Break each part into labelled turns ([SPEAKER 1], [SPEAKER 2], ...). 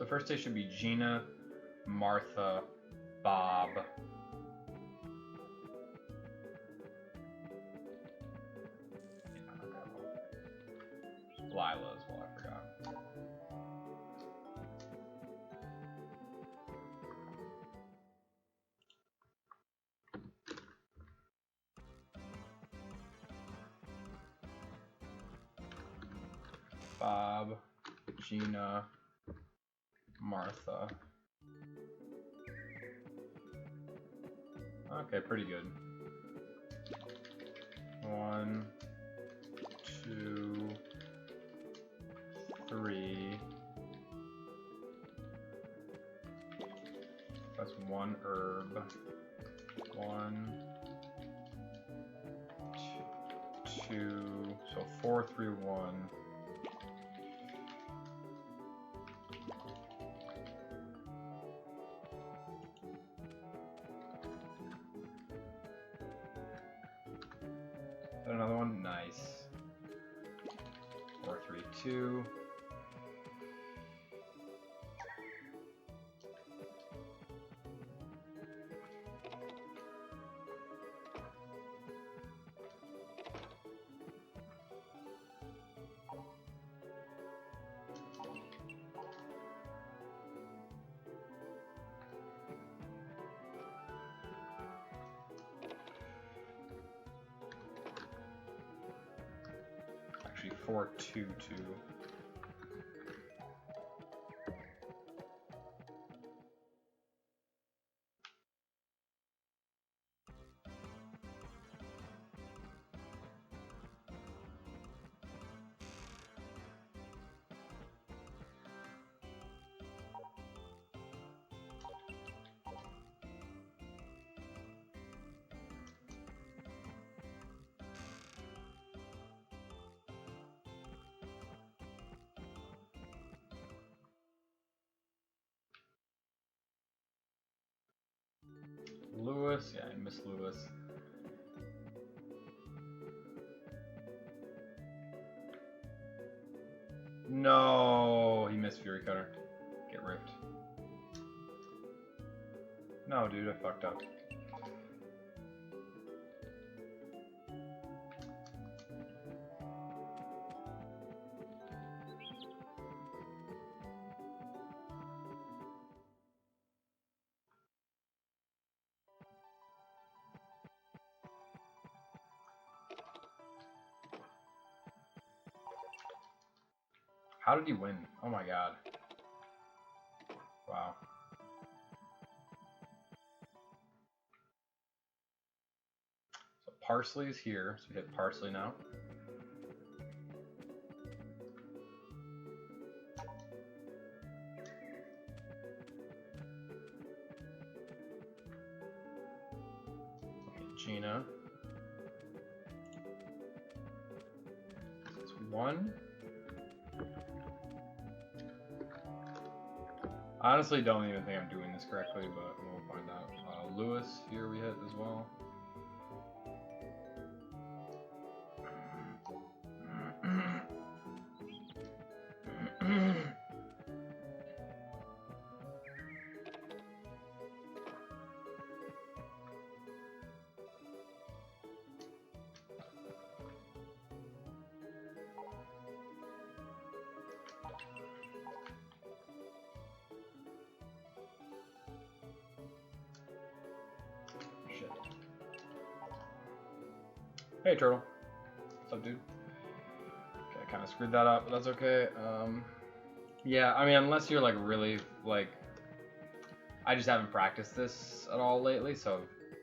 [SPEAKER 1] the first day should be Gina, Martha, Bob. Lila as well, I forgot. Bob, Gina, Martha. Okay, pretty good. 1, 2, 3. That's 1 herb. 1, 2. So 4, 3, 1. Another one, nice. 4, 3, 2. Actually, 4, 2, 2. Lewis, yeah, I miss Lewis. No, he missed Fury Cutter. Get ripped. No, dude, I fucked up. How did he win? Oh my god. Wow. So parsley is here, so we hit parsley now. Okay, Gina. That's 1. Honestly, don't even think I'm doing this correctly, but we'll find out. Lewis, here we hit as well. Shit. Hey, Turtle. What's up, dude? Okay, I kind of screwed that up, but that's okay. Yeah, I mean, unless you're like really like, I just haven't practiced this at all lately, so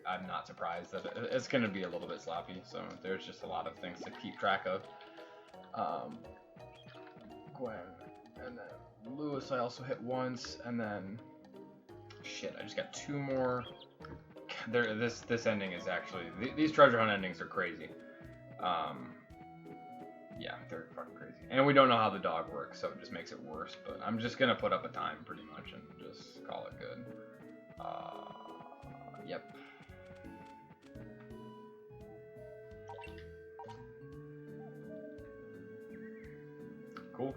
[SPEAKER 1] I'm not surprised that it's going to be a little bit sloppy. So there's just a lot of things to keep track of. Gwen, and then Lewis I also hit once, and then shit, I just got 2 more. This ending is actually, these treasure hunt endings are crazy. Yeah, they're fucking crazy. And we don't know how the dog works, so it just makes it worse. But I'm just gonna put up a time pretty much and just call it good. Yep. Cool.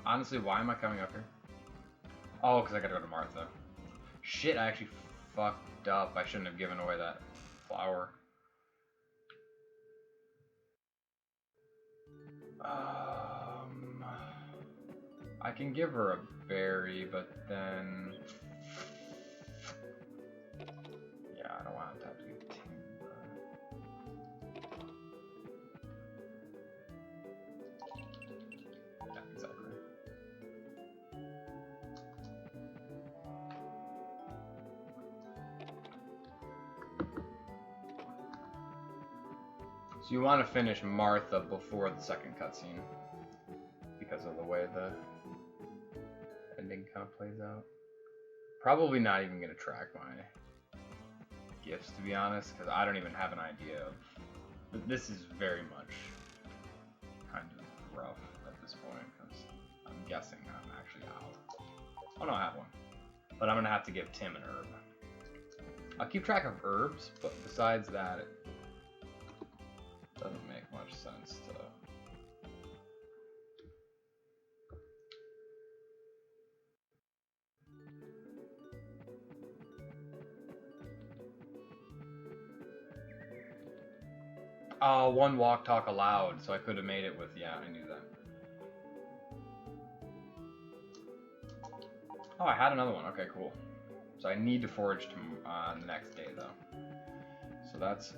[SPEAKER 1] Honestly, why am I coming up here? Oh, because I gotta go to Martha. Shit, I actually fucked up. I shouldn't have given away that flower. I can give her a berry, but then... Yeah, I don't want to have to give timber. Yeah, exactly. So you want to finish Martha before the second cutscene, because of the way the ending kind of plays out. Probably not even going to track my gifts, to be honest, because I don't even have an idea of... This is very much kind of rough at this point, because I'm guessing I'm actually out. Oh no, I have one. But I'm going to have to give Tim an herb. I'll keep track of herbs, but besides that, it doesn't make much sense to... One walk talk allowed, so I could have made it with, yeah, I knew that. Oh, I had another one, okay, cool. So I need to forage the next day, though. So that's...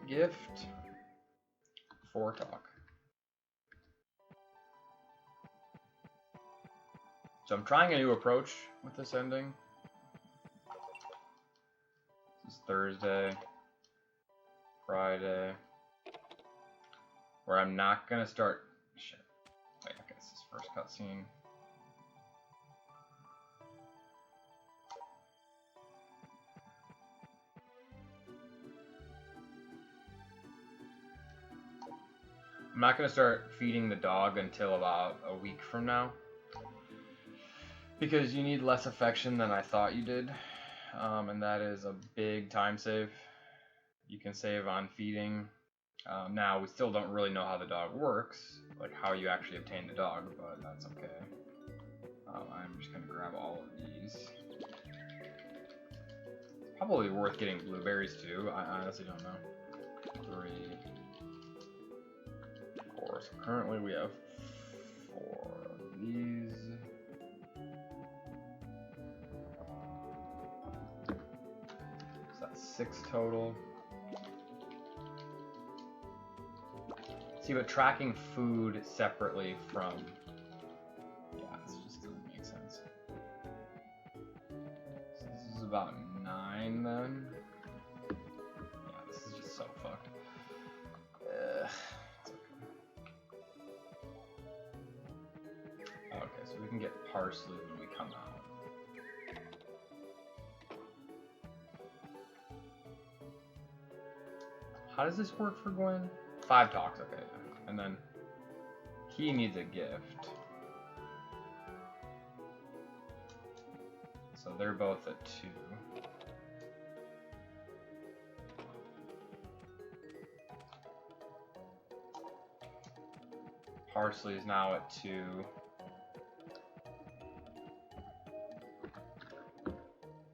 [SPEAKER 1] Gift. 4 talk. So I'm trying a new approach with this ending. This is Thursday, Friday, where I'm not gonna start. Shit. Wait, okay, this is first cutscene. I'm not gonna start feeding the dog until about a week from now, because you need less affection than I thought you did. And that is a big time save. You can save on feeding. Now, we still don't really know how the dog works, like how you actually obtain the dog, but that's okay. I'm just going to grab all of these. Probably worth getting blueberries too. I honestly don't know. 3, 4. So currently we have 4 of these. So that's 6 total. See, but tracking food separately from... Yeah, this just doesn't make sense. So this is about 9 then. Yeah, this is just so fucked. It's okay. Okay, so we can get parsley when we come out. How does this work for Gwen? 5 talks, okay. And then he needs a gift. So they're both at 2. Parsley is now at 2.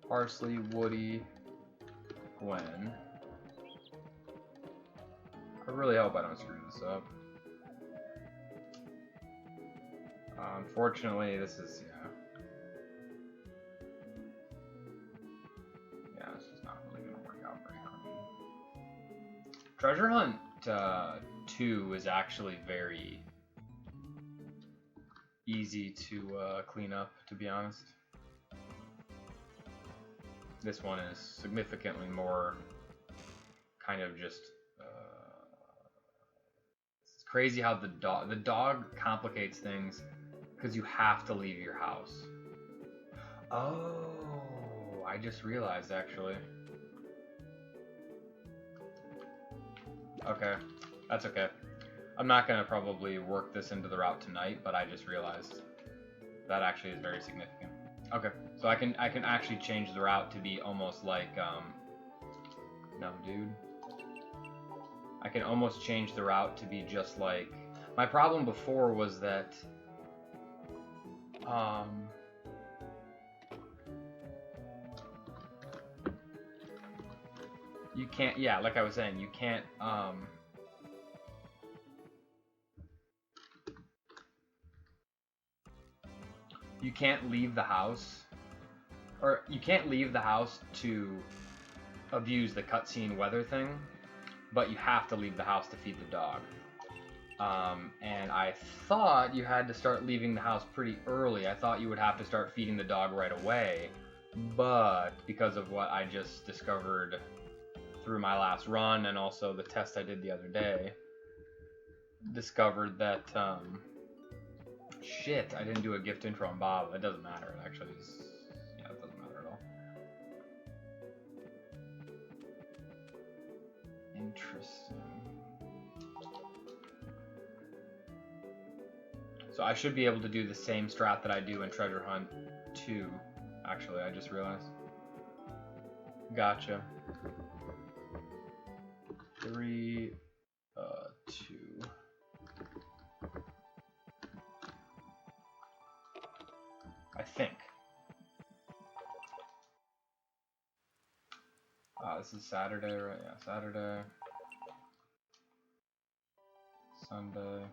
[SPEAKER 1] Parsley, Woody, Gwen. I really hope I don't screw this up. Unfortunately, this is, yeah, this is not really going to work out very clean. Treasure Hunt 2 is actually very easy to clean up, to be honest. This one is significantly more kind of just... it's crazy how the dog complicates things because you have to leave your house. Oh, I just realized actually. Okay, that's okay. I'm not gonna probably work this into the route tonight, but I just realized that actually is very significant. Okay, so I can actually change the route to be almost like no, dude. I can almost change the route to be just like... My problem before was that... you can't... Yeah, like I was saying, you can't... you can't leave the house... Or you can't leave the house to abuse the cutscene weather thing, but you have to leave the house to feed the dog. And I thought you had to start leaving the house pretty early. I thought you would have to start feeding the dog right away, but because of what I just discovered through my last run and also the test I did the other day, discovered that, shit, I didn't do a gift intro on Bob. It doesn't matter. It actually is... Yeah, it doesn't matter at all. Interesting. So I should be able to do the same strat that I do in Treasure Hunt 2. Actually, I just realized. Gotcha. 3, 2. I think. This is Saturday, right? Yeah, Saturday. Sunday.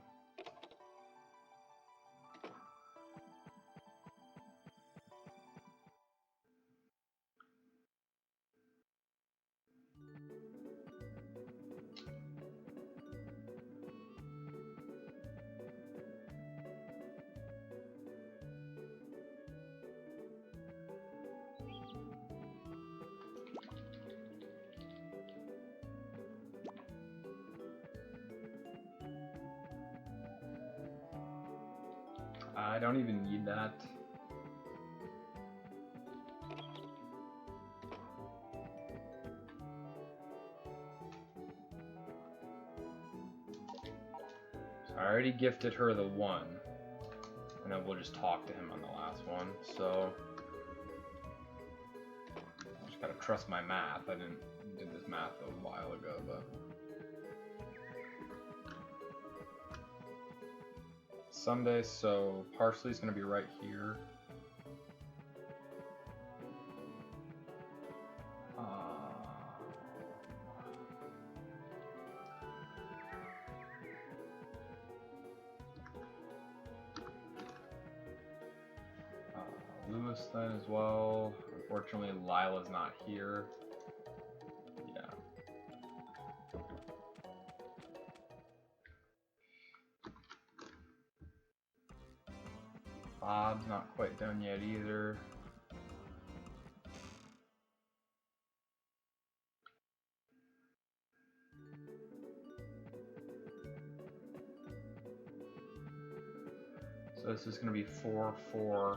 [SPEAKER 1] I don't even need that. So I already gifted her the 1, and then we'll just talk to him on the last one. So I just gotta trust my math. I did this math a while ago, but Sunday, so Parsley's gonna be right here. Lewis then as well. Unfortunately, Lila's not here. Yeah. Bob's not quite done yet either. So this is going to be 4-4.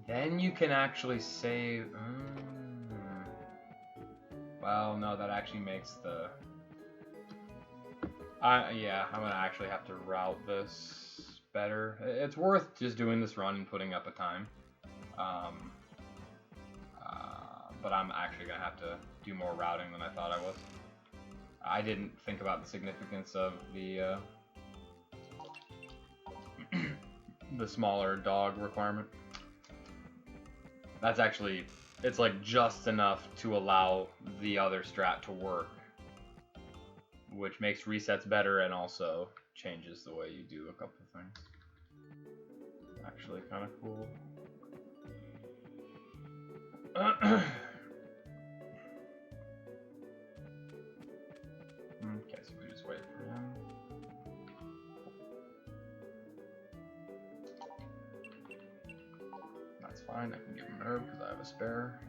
[SPEAKER 1] Then you can actually save... Well, no, that actually makes the... yeah, I'm going to actually have to route this better. It's worth just doing this run and putting up a time. But I'm actually going to have to do more routing than I thought I was. I didn't think about the significance of the the smaller dog requirement. That's actually, it's like just enough to allow the other strat to work, which makes resets better and also changes the way you do a couple of things. Actually kind of cool. Okay, so we just wait for him. That's fine, I can give him an herb because I have a spare.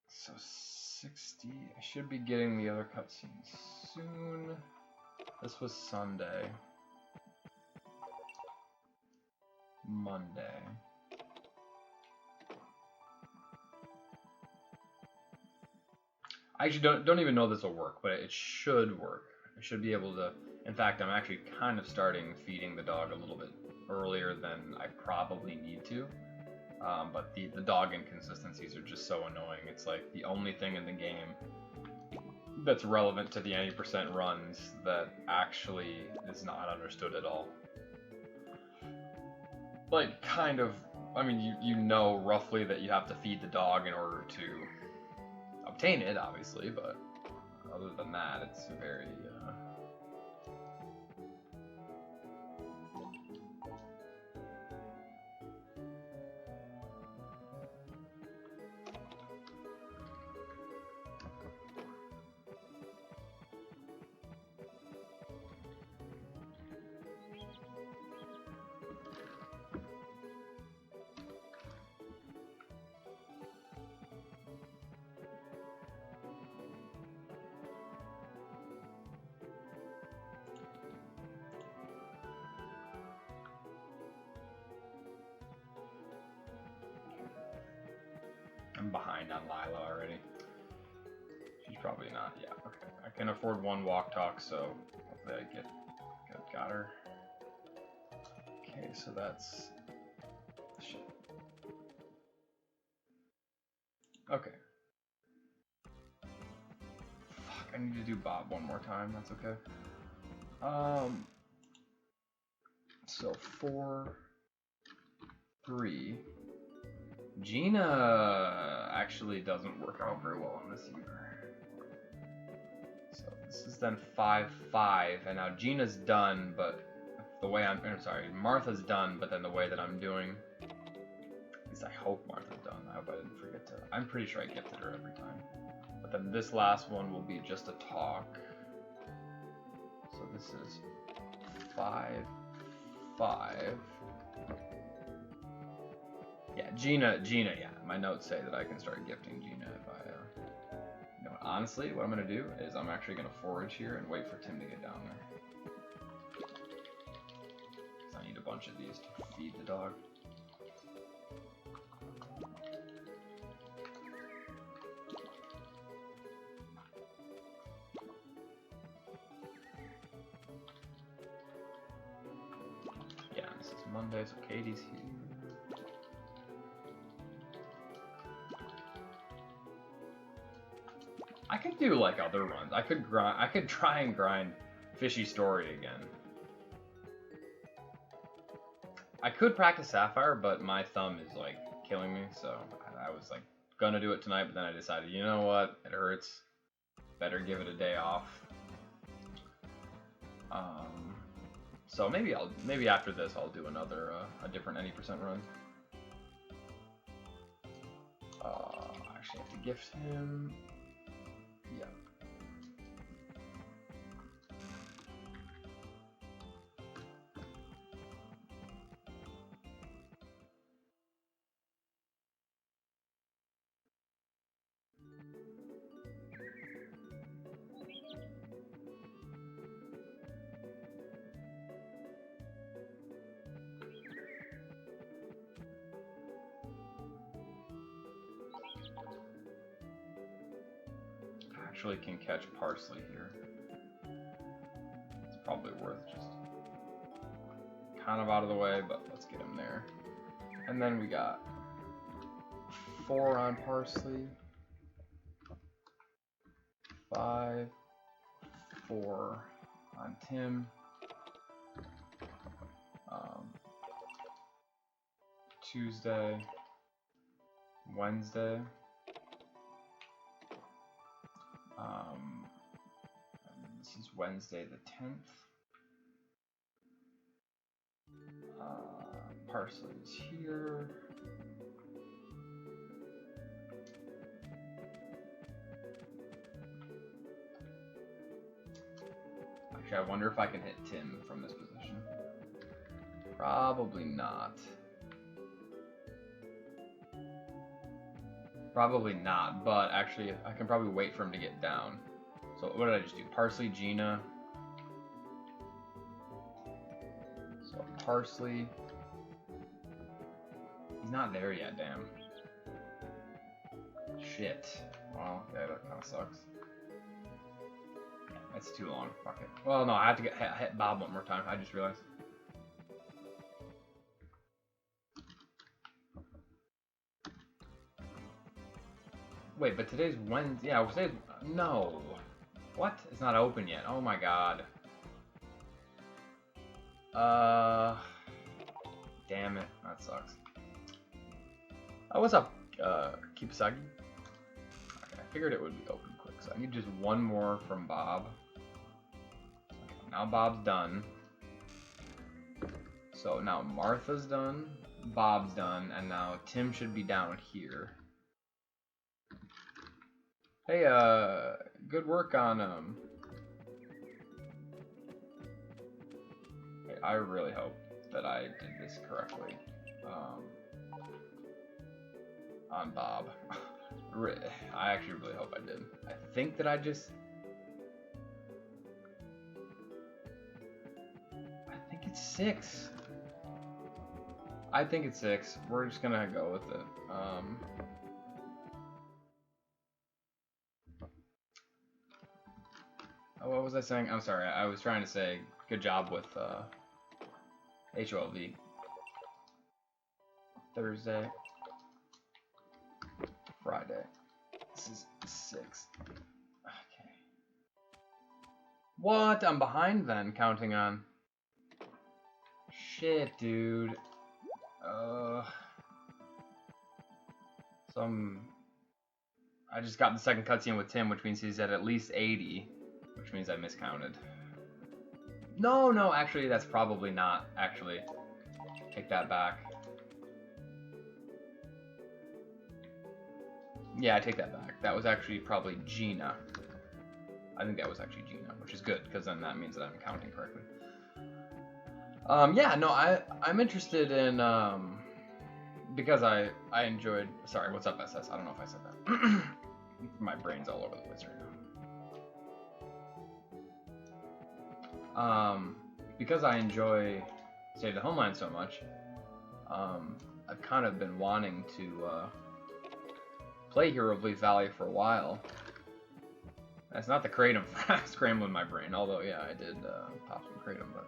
[SPEAKER 1] So 6 60. I should be getting the other cutscenes soon. This was Sunday. Monday. I actually don't even know this will work, but it should work. I should be able to. In fact, I'm actually kind of starting feeding the dog a little bit earlier than I probably need to. But the dog inconsistencies are just so annoying. It's like the only thing in the game that's relevant to the any percent runs that actually is not understood at all. Like, kind of, I mean, you know roughly that you have to feed the dog in order to obtain it, obviously, but other than that, it's very, I'm behind on Lila already. She's probably not. Yeah, okay. I can afford one walk talk, so hopefully I got her. Okay, so that's shit. Okay. Fuck, I need to do Bob one more time. That's okay. So 4, 3. Gina actually doesn't work out very well in this either. So this is then 5, 5, and now Gina's done, but the way I'm sorry, Martha's done, but then the way that I'm doing, at least I hope Martha's done. I hope I didn't forget to. I'm pretty sure I gifted her every time. But then this last one will be just a talk. So this is 5, 5. Yeah, Gina, yeah. My notes say that I can start gifting Gina if I, you know, honestly, what I'm gonna do is I'm actually gonna forage here and wait for Tim to get down there. 'Cause I need a bunch of these to feed the dog. Yeah, this is Monday, so Katie's here. I could do like other runs. I could try and grind Fishy Story again. I could practice Sapphire, but my thumb is like killing me, so I was like gonna do it tonight, but then I decided, you know what? It hurts. Better give it a day off. So maybe after this I'll do another a different any percent run. I actually have to gift him. Yeah. Actually can catch Parsley here. It's probably worth just kind of out of the way, but let's get him there. And then we got 4 on Parsley, 5, 4 on Tim, Tuesday, Wednesday, this is Wednesday the 10th. Parsley is here. Actually, I wonder if I can hit Tim from this position. Probably not. Probably not, but actually I can probably wait for him to get down. So what did I just do? Parsley, Gina. So Parsley. He's not there yet, damn. Shit. Well, yeah, that kind of sucks. That's too long. Fuck it. Well, no, I have to hit Bob one more time. I just realized. Wait, but today's Wednesday. Yeah, today's... No. What? It's not open yet. Oh my god. Damn it. That sucks. Oh, what's up, Kipasagi? Okay, I figured it would be open quick, so I need just one more from Bob. Okay, now Bob's done. So now Martha's done, Bob's done, and now Tim should be down here. Hey, good work on, hey, I really hope that I did this correctly, on Bob. I actually really hope I did. I think that I think it's 6. I think it's 6. We're just gonna go with it. Oh, what was I saying? I'm sorry. I was trying to say good job with HOLV. Thursday. Friday. This is 6. Okay. What? I'm behind then, counting on. Shit, dude. I just got the second cutscene with Tim, which means he's at least 80, which means I miscounted. No, actually, that's probably not. Actually, take that back. Yeah, I take that back. That was actually probably Gina. I think that was actually Gina, which is good, because then that means that I'm counting correctly. Yeah, no, I'm interested in, because I enjoyed, sorry, what's up, SS? I don't know if I said that. My brain's all over the place right now. Because I enjoy Save the Homeland so much, I've kind of been wanting to, play Hero of Leaf Valley for a while. That's not the Kratom scrambling my brain, although, yeah, I did, pop some Kratom, but...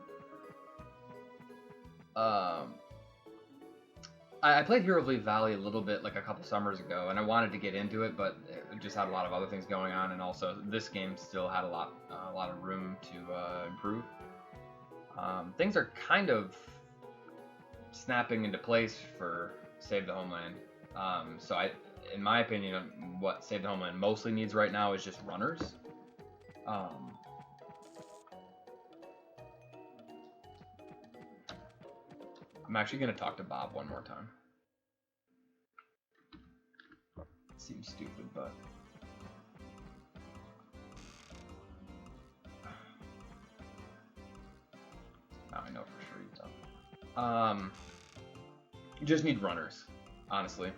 [SPEAKER 1] I played Hero of Leaf Valley a little bit like a couple summers ago, and I wanted to get into it, but it just had a lot of other things going on, and also this game still had a lot of room to improve. Things are kind of snapping into place for Save the Homeland. So in my opinion, what Save the Homeland mostly needs right now is just runners. I'm actually going to talk to Bob one more time. It seems stupid, but... now I know for sure he's done. You just need runners, honestly.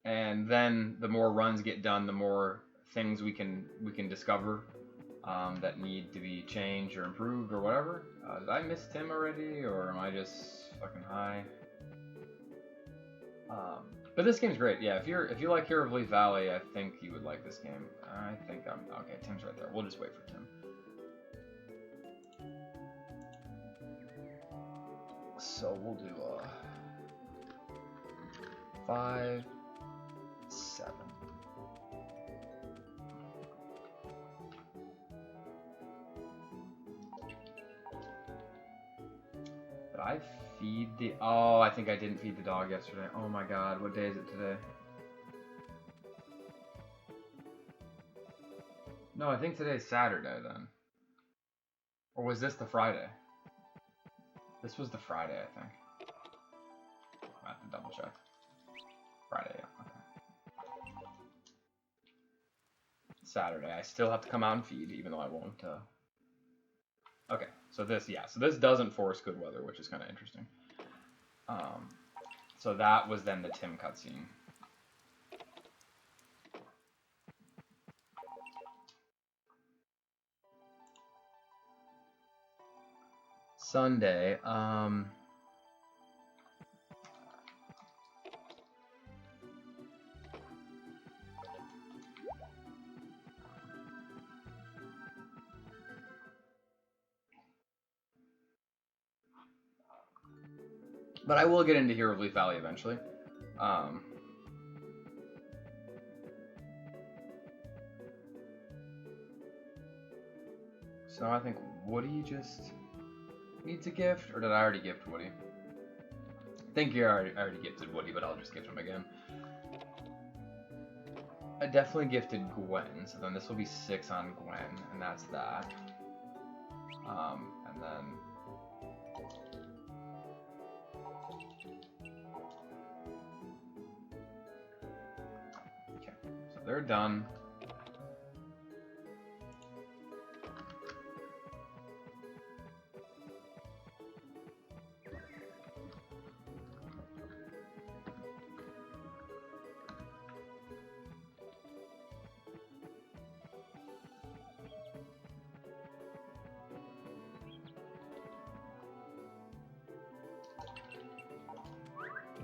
[SPEAKER 1] And then the more runs get done, the more things we can discover. That need to be changed or improved or whatever. Did I miss Tim already, or am I just fucking high? But this game's great. Yeah, if you like Hero of Leaf Valley, I think you would like this game. I think I'm okay. Tim's right there. We'll just wait for Tim. So we'll do 5, 7. I feed the... Oh, I think I didn't feed the dog yesterday. Oh my god, what day is it today? No, I think today's Saturday then. Or was this the Friday? This was the Friday, I think. I have to double check. Friday, yeah, okay. Saturday. I still have to come out and feed, even though I won't, Okay, so this, yeah, so this doesn't force good weather, which is kind of interesting. So that was then the Tim cutscene. Sunday, but I will get into Hero of Leaf Valley eventually. So I think Woody just needs a gift, or did I already gift Woody? I think I already gifted Woody, but I'll just gift him again. I definitely gifted Gwen, so then this will be 6 on Gwen, and that's that. And then... Okay, so they're done.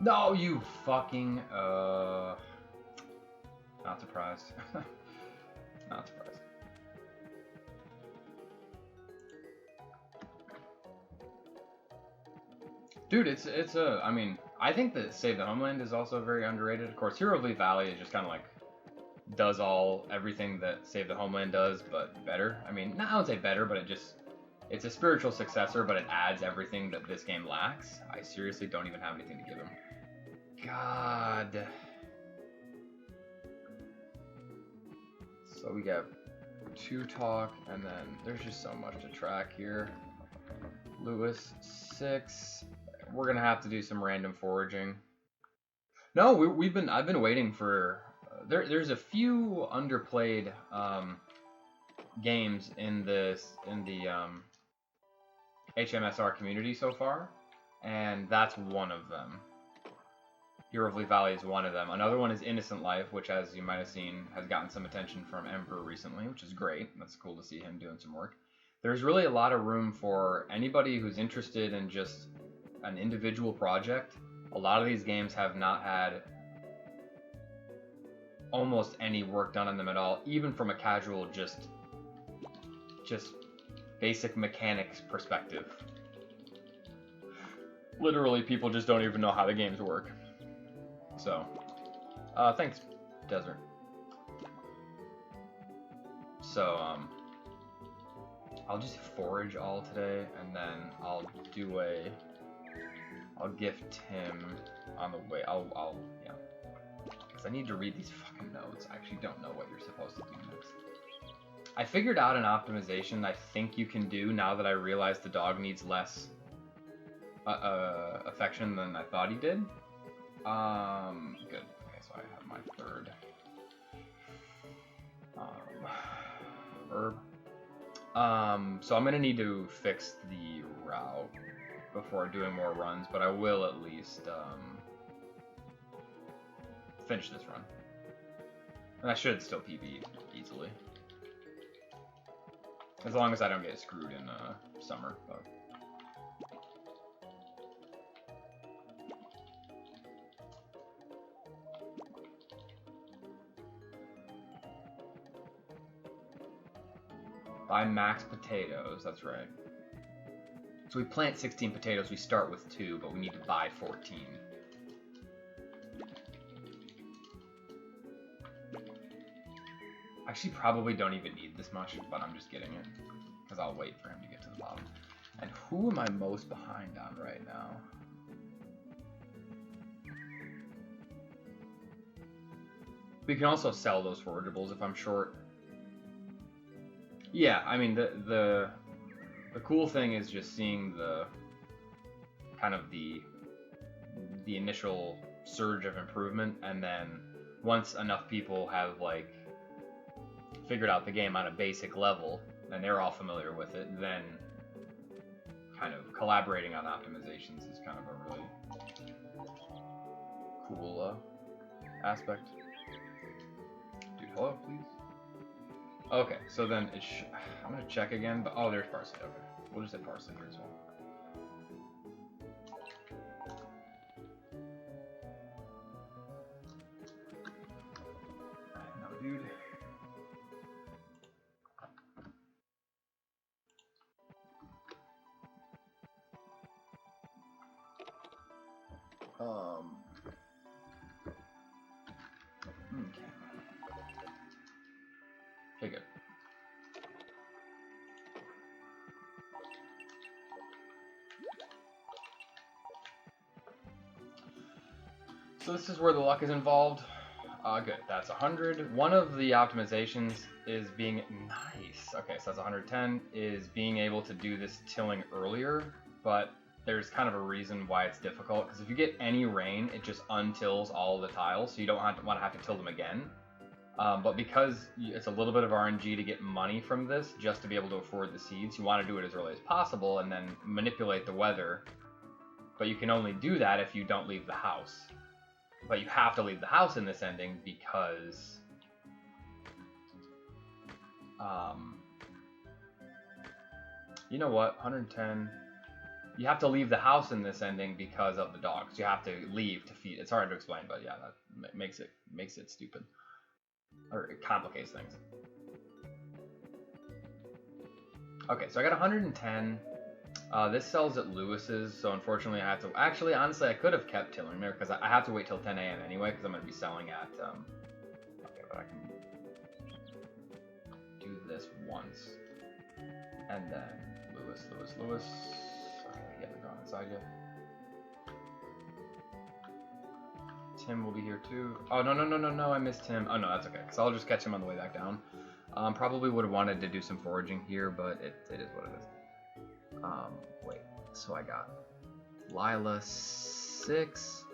[SPEAKER 1] No, you fucking, not surprised. Not surprised. Dude, it's a, I mean, I think that Save the Homeland is also very underrated. Of course, Hero of Leaf Valley is just kind of like, does everything that Save the Homeland does, but better. I mean, I wouldn't say better, but it's a spiritual successor, but it adds everything that this game lacks. I seriously don't even have anything to give him. God. So we got 2 talk, and then there's just so much to track here. Lewis, 6. We're gonna have to do some random foraging. No, I've been waiting for. There's a few underplayed games in the HMSR community so far, and that's one of them. Hero of Leaf Valley is one of them. Another one is Innocent Life, which, as you might have seen, has gotten some attention from Emperor recently, which is great. That's cool to see him doing some work. There's really a lot of room for anybody who's interested in just an individual project. A lot of these games have not had almost any work done on them at all, even from a casual, just basic mechanics perspective. Literally, people just don't even know how the games work. So, thanks, Desert. So, I'll just forage all today, and then I'll gift him on the way. Yeah. Because I need to read these fucking notes. I actually don't know what you're supposed to do next. I figured out an optimization I think you can do now that I realize the dog needs less affection than I thought he did. Good. Okay, so I have my 3rd herb. So I'm gonna need to fix the route before doing more runs, but I will at least finish this run. And I should still PB easily, as long as I don't get screwed in summer. But. Buy max potatoes, that's right. So we plant 16 potatoes, we start with 2, but we need to buy 14. Actually, probably don't even need this much, but I'm just getting it, because I'll wait for him to get to the bottom. And who am I most behind on right now? We can also sell those forageables if I'm short. Yeah, I mean, the cool thing is just seeing the kind of the initial surge of improvement, and then once enough people have like figured out the game on a basic level and they're all familiar with it, then kind of collaborating on optimizations is kind of a really cool aspect. Dude, hello, please. Okay, so then I'm gonna check again, but oh, there's parsley. Okay, we'll just hit parsley here as well. No, dude. Okay, good. So this is where the luck is involved. Good, that's 100. One of the optimizations is being nice. Okay, so that's 110, is being able to do this tilling earlier, but there's kind of a reason why it's difficult, because if you get any rain, it just untills all the tiles, so you don't want to have to till them again. But because it's a little bit of RNG to get money from this, just to be able to afford the seeds, you want to do it as early as possible and then manipulate the weather. But you can only do that if you don't leave the house. But you have to leave the house in this ending because... you know what? 110... You have to leave the house in this ending because of the dogs. You have to leave to feed. It's hard to explain, but yeah, that makes it stupid. Or it complicates things. Okay, so I got 110. This sells at Lewis's, so unfortunately I have to... Actually, honestly, I could have kept tilling there, because I have to wait till 10 a.m. anyway, because I'm going to be selling at... Okay, but I can do this once. And then Lewis. Okay, he hasn't gone inside yet. Tim will be here too. Oh, no, I missed him. Oh, no, that's okay, because I'll just catch him on the way back down. Probably would have wanted to do some foraging here, but it is what it is. Wait, so I got Lila 6,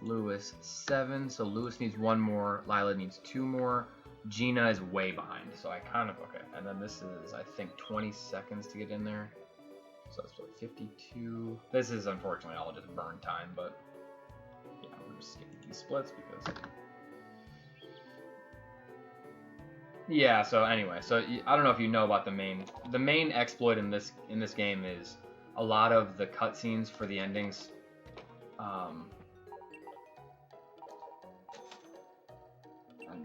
[SPEAKER 1] Lewis 7, so Lewis needs 1 more, Lila needs 2 more, Gina is way behind, so I kind of, okay, and then this is, I think, 20 seconds to get in there, so it's like 52, this is unfortunately all just burn time, but, yeah, we're just skipping these splits because... Yeah, so anyway, so I don't know if you know about the main exploit in this game is a lot of the cutscenes for the endings. And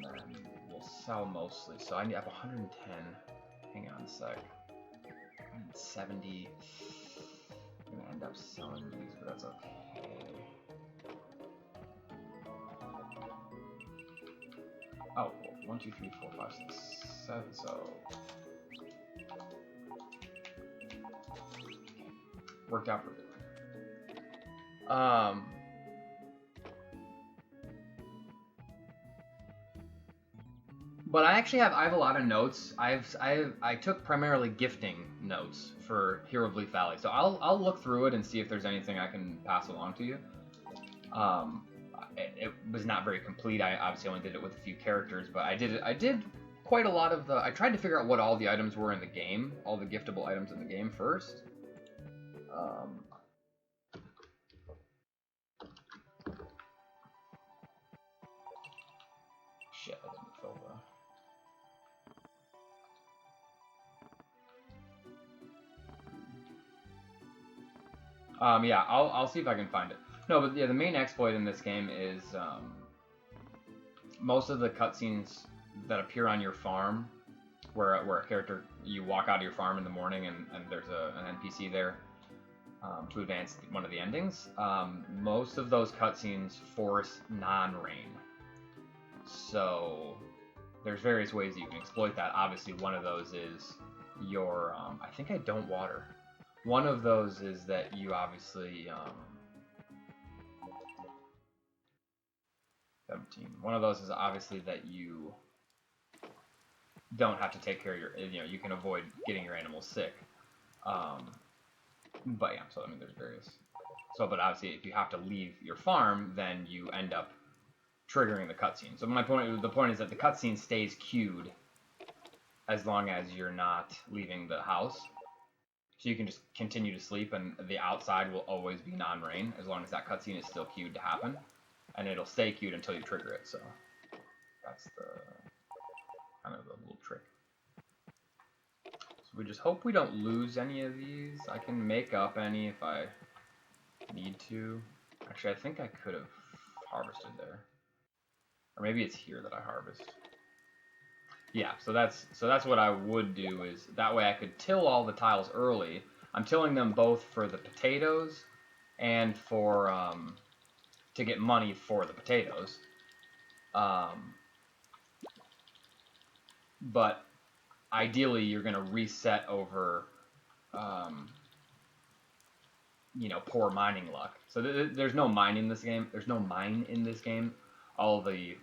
[SPEAKER 1] then we'll sell mostly. So I have 110. Hang on a sec. 170. I'm gonna end up selling these, but that's okay. Oh, 1, 2, 3, 4, 5, 6, 7, so... Worked out perfectly. But I actually have a lot of notes. I took primarily gifting notes for Hero of Leaf Valley, so I'll look through it and see if there's anything I can pass along to you. It was not very complete. I obviously only did it with a few characters, but I did quite a lot of the... I tried to figure out what all the items were in the game, all the giftable items in the game first. Shit, I didn't fill the... yeah, I'll see if I can find it. No, but yeah, the main exploit in this game is most of the cutscenes that appear on your farm, where a character, you walk out of your farm in the morning and there's an NPC there to advance one of the endings. Most of those cutscenes force non-rain. So there's various ways that you can exploit that. Obviously, one of those is your, I think I don't water. One of those is that you obviously, 17. One of those is obviously that you don't have to take care of your, you can avoid getting your animals sick. But yeah, so I mean, there's various. So, but obviously, if you have to leave your farm, then you end up triggering the cutscene. So the point is that the cutscene stays queued as long as you're not leaving the house. So you can just continue to sleep, and the outside will always be non-rain as long as that cutscene is still queued to happen. and it'll stay queued until you trigger it. So that's the kind of the little trick. So we just hope we don't lose any of these. I can make up any if I need to. Actually, I think I could have harvested there, or maybe it's here that I harvest. Yeah, so that's what I would do, is that way I could till all the tiles early. I'm tilling them both for the potatoes and for to get money for the potatoes. But ideally you're gonna reset over you know, poor mining luck. So there's no mine in this game. There's no mine in this game. All the,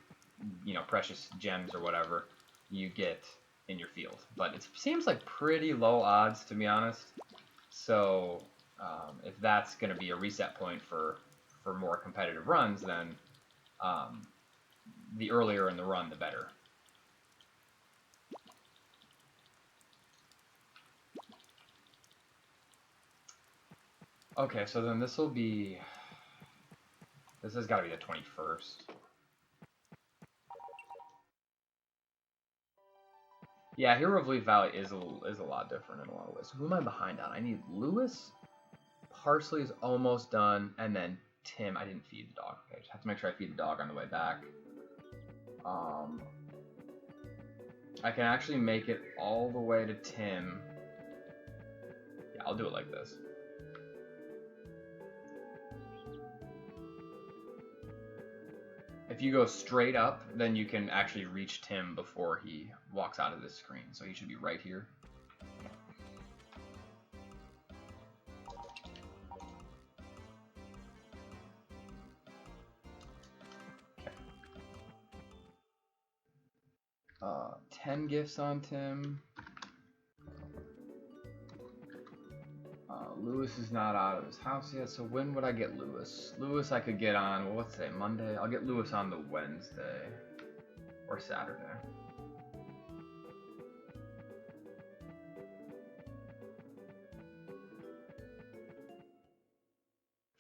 [SPEAKER 1] you know, precious gems or whatever you get in your field. But it seems like pretty low odds, to be honest. So if that's going to be a reset point for more competitive runs, then the earlier in the run, the better. Okay, so then this will be... This has got to be the 21st. Yeah, Hero of Leaf Valley is a lot different in a lot of ways. So who am I behind on? I need Lewis. Parsley is almost done, and then Tim. I didn't feed the dog. Okay, I just have to make sure I feed the dog on the way back. I can actually make it all the way to Tim. Yeah, I'll do it like this. If you go straight up, then you can actually reach Tim before he walks out of this screen. So he should be right here. Okay. 10 gifts on Tim. Lewis is not out of his house yet, so when would I get Lewis? Lewis I could get on, well, what's today, Monday? I'll get Lewis on the Wednesday or Saturday.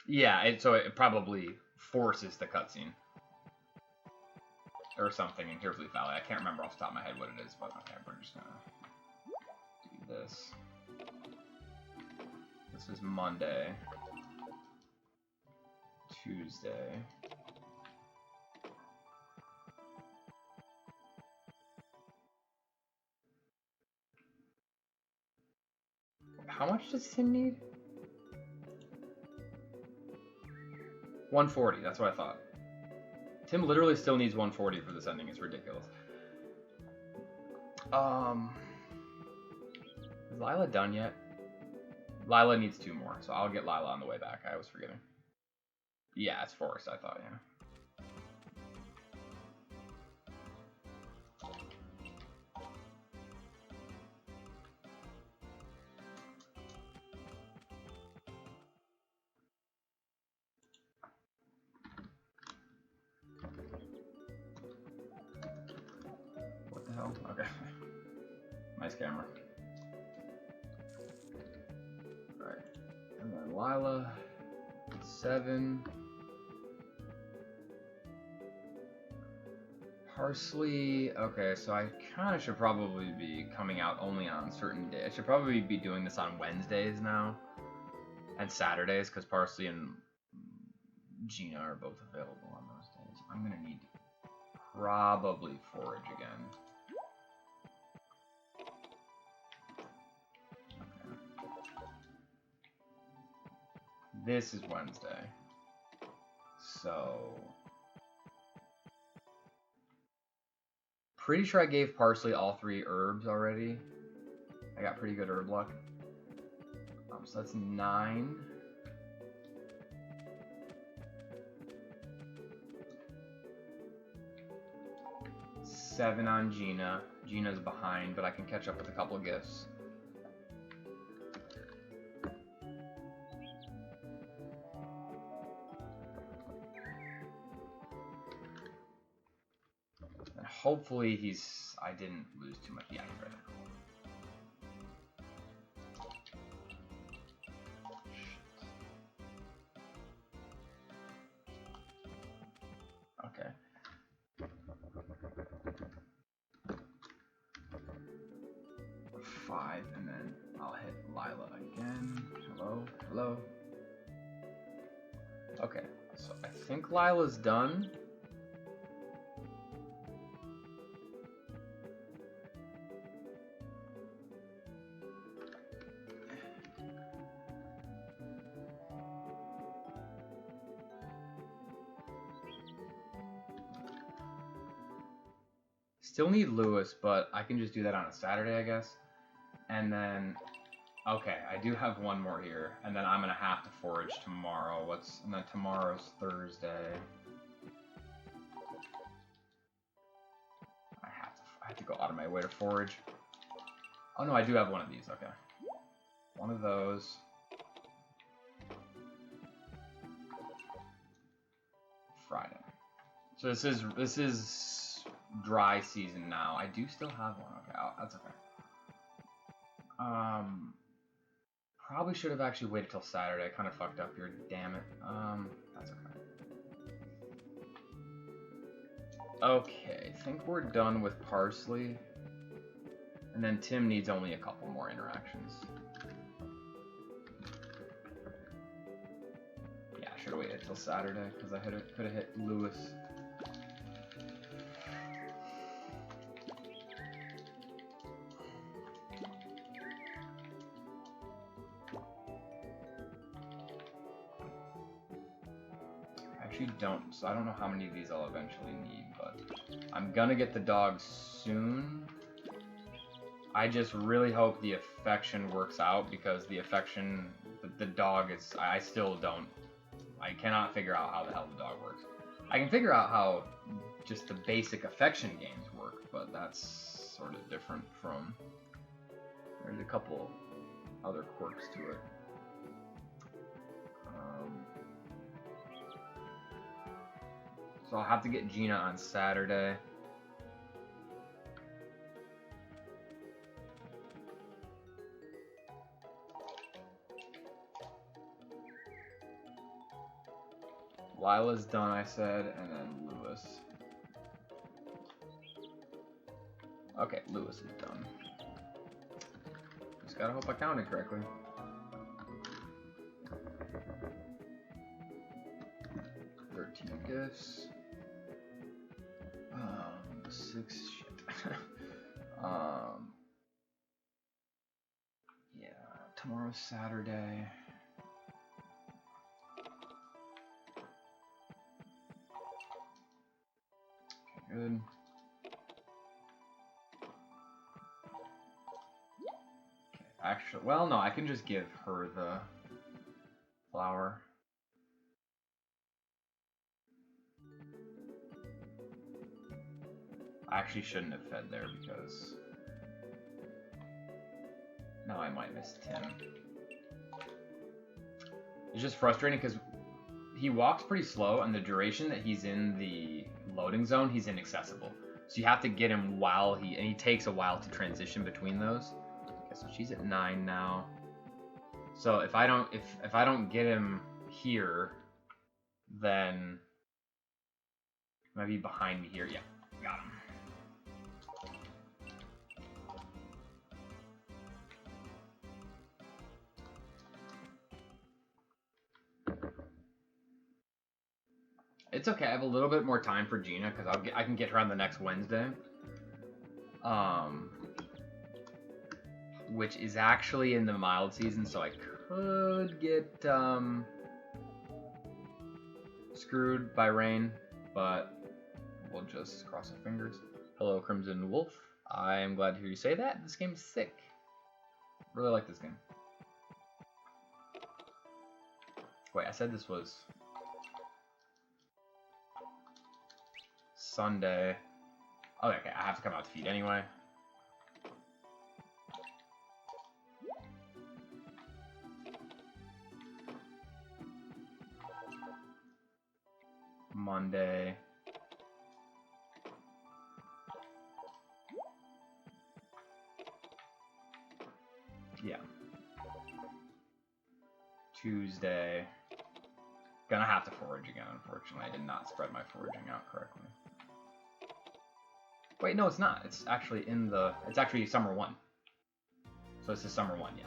[SPEAKER 1] Yeah, so it probably forces the cutscene or something in Here's Leaf Valley. I can't remember off the top of my head what it is, but okay, we're just gonna do this. This is Monday, Tuesday. How much does Tim need? 140, that's what I thought. Tim literally still needs 140 for this ending, it's ridiculous. Is Lila done yet? Lila needs 2 more, so I'll get Lila on the way back. I was forgetting. Yeah, it's forest, I thought, yeah. What the hell? Okay. Nice camera. Alright. And then Lila, 7. Parsley, okay, so I kind of should probably be coming out only on certain days. I should probably be doing this on Wednesdays now and Saturdays, because Parsley and Gina are both available on those days. I'm going to need to probably forage again. This is Wednesday, so pretty sure I gave Parsley all 3 herbs already. I got pretty good herb luck. So that's 9. Seven on Gina. Gina's behind, but I can catch up with a couple of gifts. Hopefully I didn't lose too much. Yeah, he's right there. 5, and then I'll hit Lila again. Hello, hello. Okay, so I think Lila's done. Still need Lewis, but I can just do that on a Saturday, I guess. And then, okay, I do have one more here, and then I'm gonna have to forage tomorrow. And then tomorrow's Thursday. I have to go out of my way to forage. Oh no, I do have one of these. Okay, one of those. Friday. So this is dry season now. I do still have one. Okay, that's okay. Probably should have actually waited till Saturday. I kind of fucked up here. Damn it. That's okay. Okay, I think we're done with Parsley. And then Tim needs only a couple more interactions. Yeah, I should have waited till Saturday because I could have hit Lewis. So I don't know how many of these I'll eventually need, but I'm gonna get the dog soon. I just really hope the affection works out, because the affection, the dog is, I cannot figure out how the hell the dog works. I can figure out how just the basic affection games work, but that's sort of different from, there's a couple other quirks to it. So I'll have to get Gina on Saturday. Lila's done, I said, and then Lewis. Okay, Lewis is done. Just gotta hope I counted correctly. 13 gifts. 6 shit. Yeah, tomorrow's Saturday. Okay, good. Okay, actually, well, no, I can just give her the flower. I actually shouldn't have fed there because now I might miss Tim. It's just frustrating because he walks pretty slow, and the duration that he's in the loading zone, he's inaccessible. So you have to get him and he takes a while to transition between those. Okay, so she's at 9 now. So if I don't get him here, then he might be behind me here. Yeah, got him. It's okay. I have a little bit more time for Gina because I can get her on the next Wednesday, which is actually in the mild season, so I could get screwed by rain, but we'll just cross our fingers. Hello, Crimson Wolf. I am glad to hear you say that. This game's sick. Really like this game. Wait, I said this was Sunday. Oh, okay, I have to come out to feed anyway. Monday. Yeah. Tuesday. Gonna have to forage again, unfortunately. I did not spread my foraging out correctly. Wait, no, it's not. It's actually it's actually summer 1. So this is summer 1, yeah.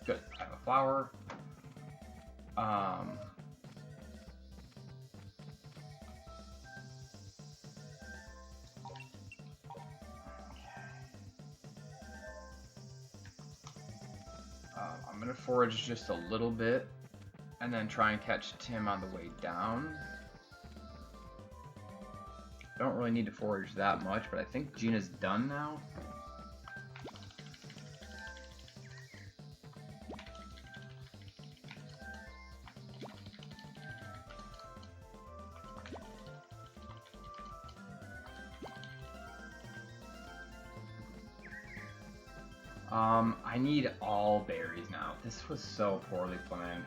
[SPEAKER 1] Good. I have a flower. I'm gonna forage just a little bit, and then try and catch Tim on the way down. Don't really need to forage that much, but I think Gina's done now. I need all berries now. This was so poorly planned.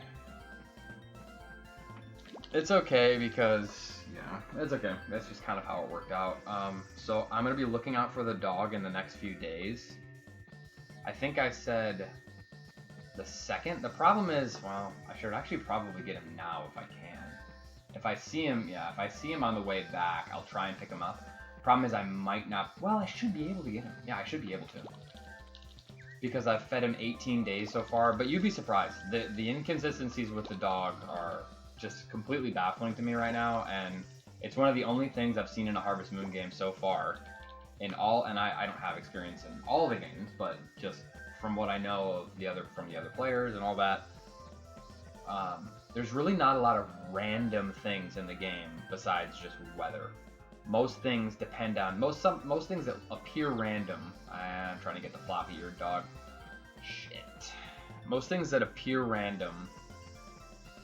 [SPEAKER 1] It's okay because, yeah, it's okay. That's just kind of how it worked out. So I'm going to be looking out for the dog in the next few days. I think I said the 2nd. The problem is, well, I should actually probably get him now if I can. If I see him, if I see him on the way back, I'll try and pick him up. Problem is I might not, well, I should be able to get him. Yeah, I should be able to. Because I've fed him 18 days so far, but you'd be surprised. The inconsistencies with the dog are just completely baffling to me right now, and it's one of the only things I've seen in a Harvest Moon game so far. And I don't have experience in all the games, but just from what I know of from the other players and all that, there's really not a lot of random things in the game besides just weather. Most things depend on most things that appear random. I'm trying to get the floppy-eared dog. Shit. Most things that appear random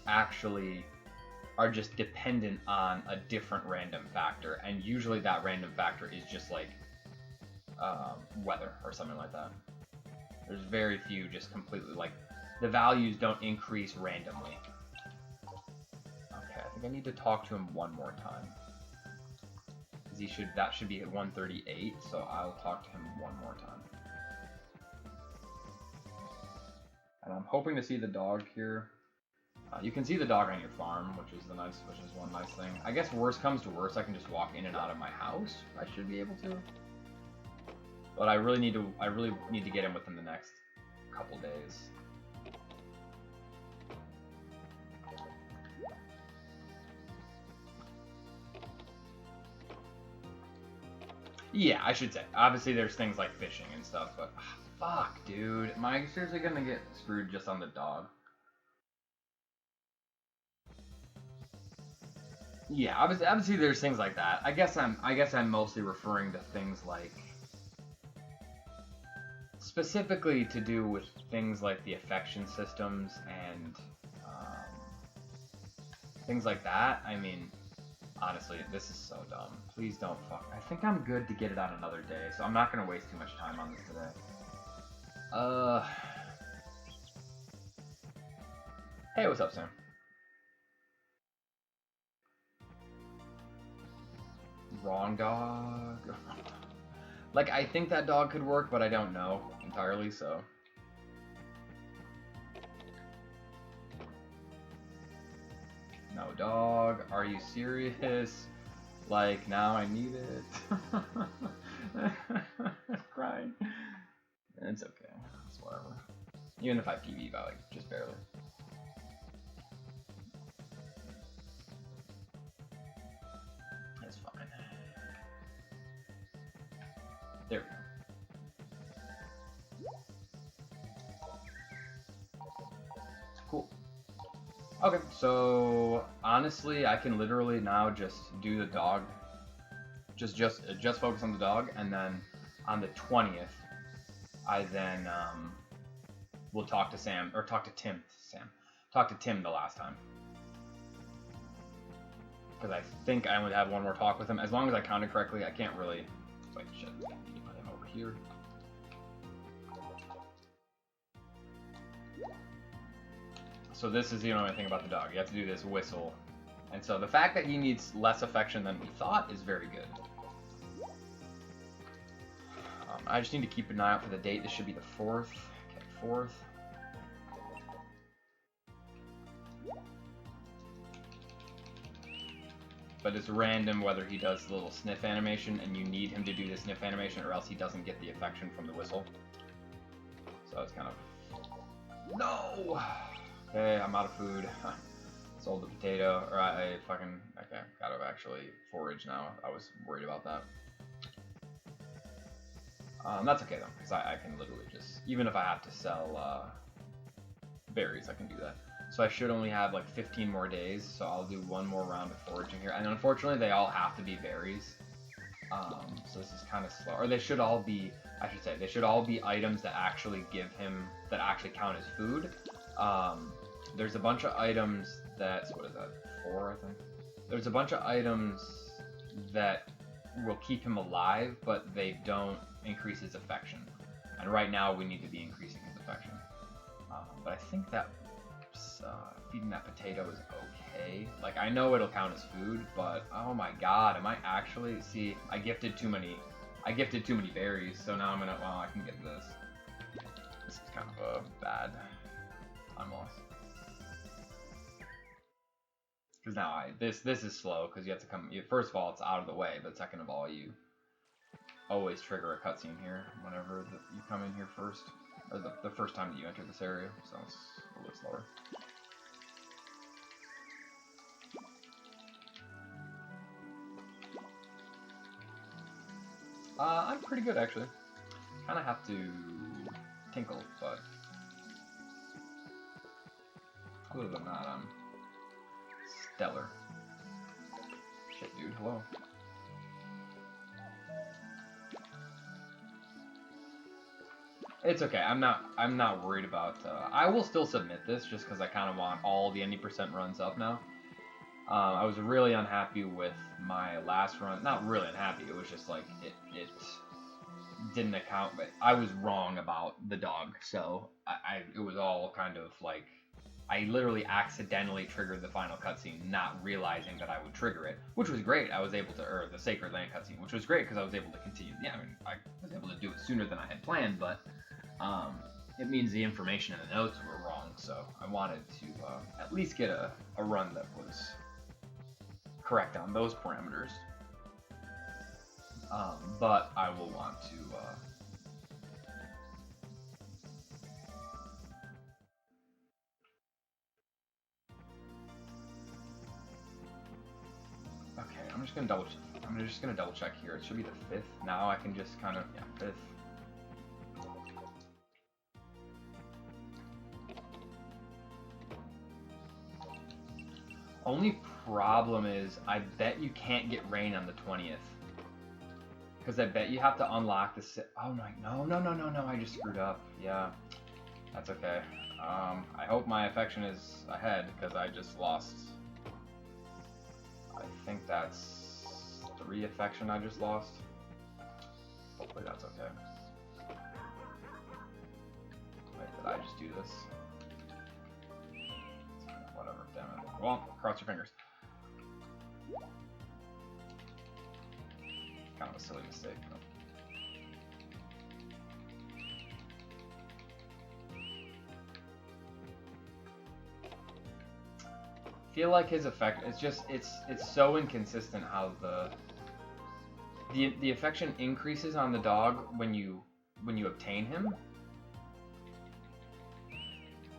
[SPEAKER 1] actually are just dependent on a different random factor, and usually that random factor is just like weather or something like that. There's very few just completely like the values don't increase randomly. Okay, I think I need to talk to him one more time. That should be at 138, so I'll talk to him one more time. And I'm hoping to see the dog here. You can see the dog on your farm, which is one nice thing. I guess worst comes to worst, I can just walk in and out of my house. I should be able to. But I really need to get him within the next couple days. Yeah, I should say. Obviously, there's things like fishing and stuff, but fuck, dude. Am I seriously gonna get screwed just on the dog? Yeah, obviously there's things like that. I guess I'm mostly referring to things like specifically to do with things like the affection systems and things like that. I mean, honestly, this is so dumb. Please don't fuck. I think I'm good to get it on another day, so I'm not gonna waste too much time on this today. Hey, what's up, Sam? Wrong dog. Like, I think that dog could work, but I don't know entirely, so. No dog. Are you serious? Like, now I need it. Crying. It's okay. It's whatever. Even if I PB by, like, just barely. It's fine. There we go. Cool. Okay, so honestly, I can literally now just do the dog. Just focus on the dog, and then on the 20th, I then will talk to Sam or talk to Tim. Talk to Tim the last time. Because I think I only have one more talk with him. As long as I counted correctly, I can't really. It's like shit. I need to put him over here. So this is the only thing about the dog. You have to do this whistle. And so the fact that he needs less affection than we thought is very good. I just need to keep an eye out for the date. This should be the 4th. Okay, 4th. but it's random whether he does the little sniff animation, and you need him to do the sniff animation, or else he doesn't get the affection from the whistle. So it's kind of... No! Okay, I'm out of food. Sold the potato, or I fucking... Okay, gotta actually forage now. I was worried about that. That's okay though, because I can literally just... Even if I have to sell berries, I can do that. So I should only have like 15 more days, so I'll do one more round of foraging here. And unfortunately, they all have to be berries. So this is kind of slow. Or they should all be, I should say, they should all be items that actually give him, that actually count as food. There's a bunch of items that's, what is that, 4 I think? There's a bunch of items that will keep him alive, but they don't increase his affection. And right now we need to be increasing his affection. But I think that feeding that potato is okay. Like, I know it'll count as food, but oh my god, am I actually... See, I gifted too many berries, so now I'm gonna... Well, I can get this. This is kind of a bad time loss. Because now this is slow, because you have to come... First of all, it's out of the way, but second of all, you always trigger a cutscene here whenever you come in here first. Or the first time that you enter this area, so it's a little slower. I'm pretty good, actually. Kind of have to tinkle, but other than that, I'm stellar. Shit, dude, hello. It's okay. I'm not worried about. I will still submit this just because I kind of want all the 90% runs up now. I was really unhappy with my last run. Not really unhappy. It was just like it didn't account. But I was wrong about the dog, so it was all kind of like I literally accidentally triggered the final cutscene, not realizing that I would trigger it, which was great. I was able to, or the Sacred Land cutscene, which was great because I was able to continue. Yeah, I mean, I was able to do it sooner than I had planned, but it means the information in the notes were wrong, so I wanted to at least get a run that was correct on those parameters. But I will want to... Okay, I'm just gonna double check here. It should be the 5th. Now I can just kind of, yeah, 5th. Only problem is, I bet you can't get rain on the 20th. Because I bet you have to unlock the... Oh my... No, I just screwed up. Yeah, that's okay. I hope my affection is ahead, because I just lost... I think that's 3 affection I just lost. Hopefully that's okay. Wait, did I just do this? Whatever, damn it. Well, cross your fingers. Kind of a silly mistake, though. I feel like his effect, it's so inconsistent how the affection increases on the dog when you obtain him.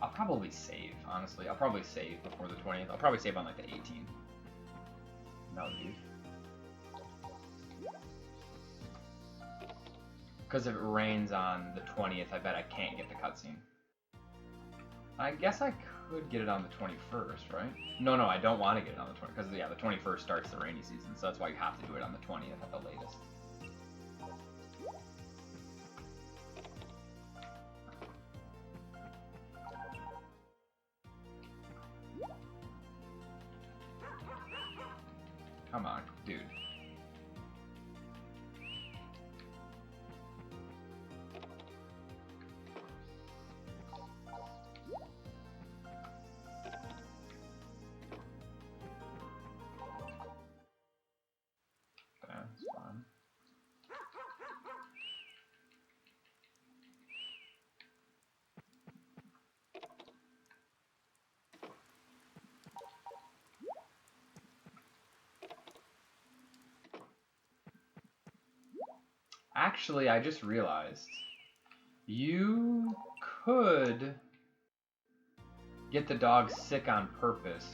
[SPEAKER 1] I'll probably save, honestly. I'll probably save before the 20th. I'll probably save on like the 18th. No, dude. Because if it rains on the 20th, I bet I can't get the cutscene. I guess I could get it on the 21st, right? No, I don't want to get it on the 20th, because yeah, the 21st starts the rainy season, so that's why you have to do it on the 20th at the latest. Come on, dude. That's fine. Actually, I just realized you could get the dog sick on purpose,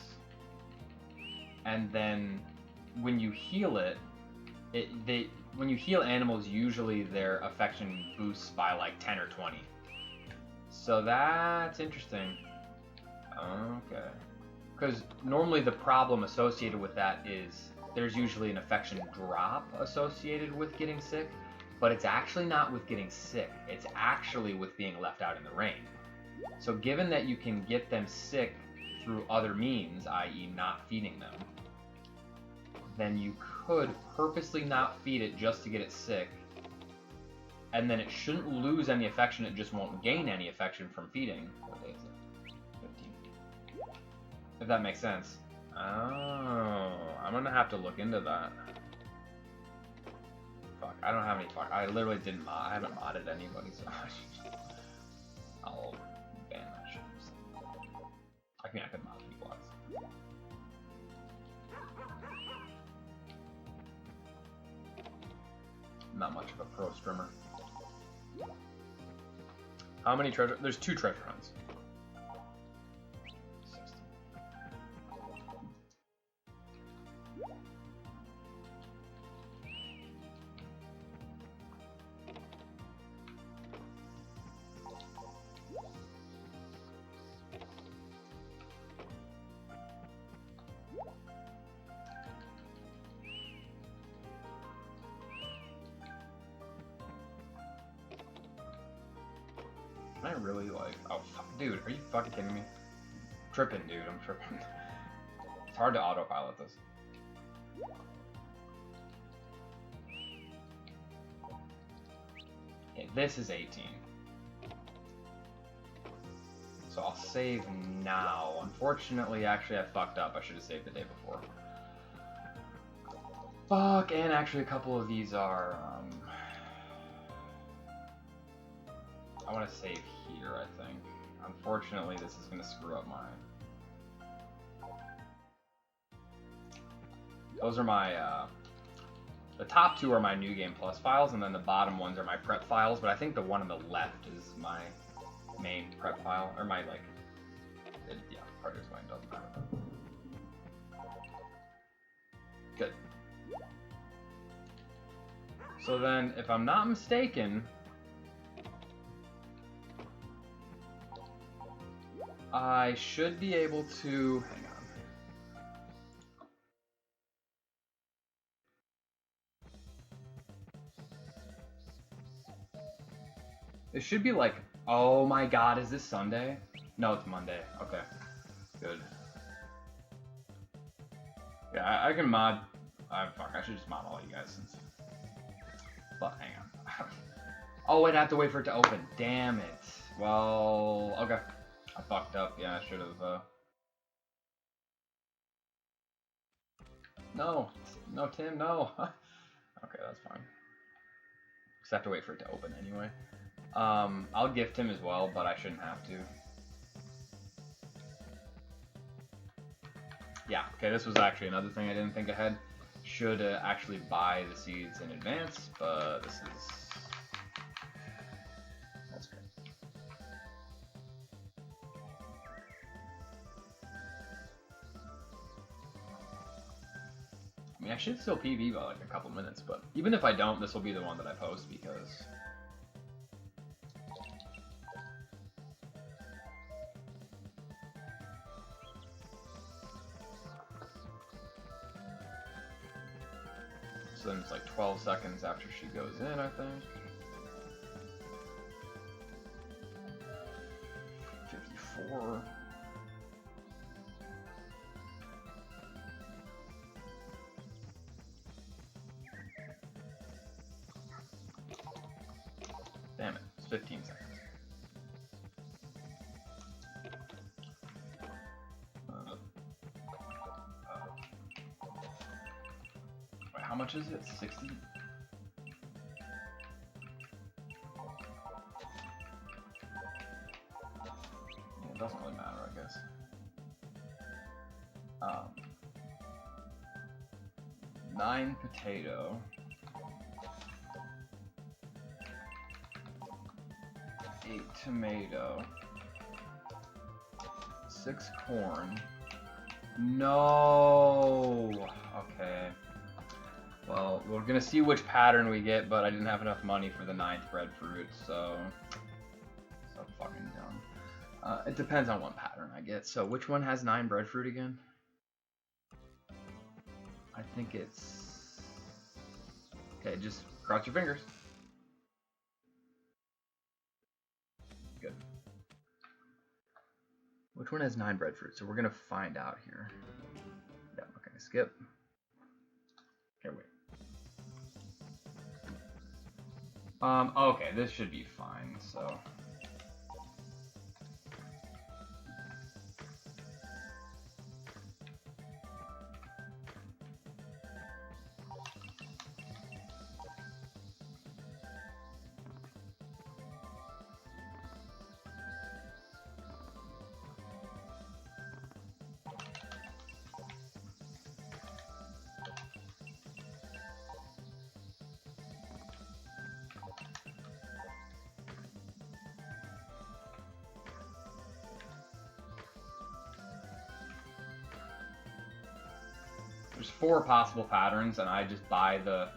[SPEAKER 1] and then when you heal it, when you heal animals, usually their affection boosts by like 10 or 20. So that's interesting. Okay. Because normally the problem associated with that is there's usually an affection drop associated with getting sick, but it's actually not with getting sick. It's actually with being left out in the rain. So given that you can get them sick through other means, i.e. not feeding them, then you could purposely not feed it just to get it sick, and then it shouldn't lose any affection, it just won't gain any affection from feeding. What day is it? 15. If that makes sense. Oh, I'm gonna have to look into that. Fuck, I don't have any fuck. I literally didn't mod. I haven't modded anybody, so I'll ban that shit. I mean, I could mod people. Not much of a pro streamer. How many treasure? There's 2 treasure hunts. 60. I really like. Oh, fuck, dude, are you fucking kidding me? Tripping, dude, I'm tripping. It's hard to autopilot this. Okay, this is 18. So I'll save now. Unfortunately, actually, I fucked up. I should have saved the day before. Fuck, and actually, a couple of these are. I want to save here, I think. Unfortunately, this is going to screw up mine. Those are my, the top 2 are my New Game Plus files, and then the bottom ones are my prep files, but I think the one on the left is my main prep file, or my, like, yeah, part is mine, doesn't matter. Good. So then, if I'm not mistaken, I should be able to, hang on. It should be like, oh my god, is this Sunday? No, it's Monday. Okay, good. Yeah, I can mod, fuck, I should just mod all you guys since, but hang on. Oh, I'd have to wait for it to open, damn it. Well, okay. I fucked up, yeah, I should have, No, Tim, no. Okay, that's fine. Just have to wait for it to open anyway. I'll gift him as well, but I shouldn't have to. Yeah, okay, this was actually another thing I didn't think ahead. Should actually buy the seeds in advance, but this is... That's great. I mean, I should still PB by like a couple minutes, but even if I don't, this will be the one that I post because... So then it's like 12 seconds after she goes in, I think. 54. Damn it, it's 15 seconds. Wait, how much is it? 60? It doesn't really matter, I guess. 9 potato. 8 tomato. 6 corn. No! Okay. Well, we're gonna see which pattern we get, but I didn't have enough money for the 9th breadfruit, so fucking dumb. It depends on what pattern I get. So which one has 9 breadfruit again? I think it's... Okay, just cross your fingers. Good. Which one has 9 breadfruit? So we're gonna find out here. Yeah, okay, skip. Okay, wait. Okay, this should be fine, so... There's 4 possible patterns, and I just buy the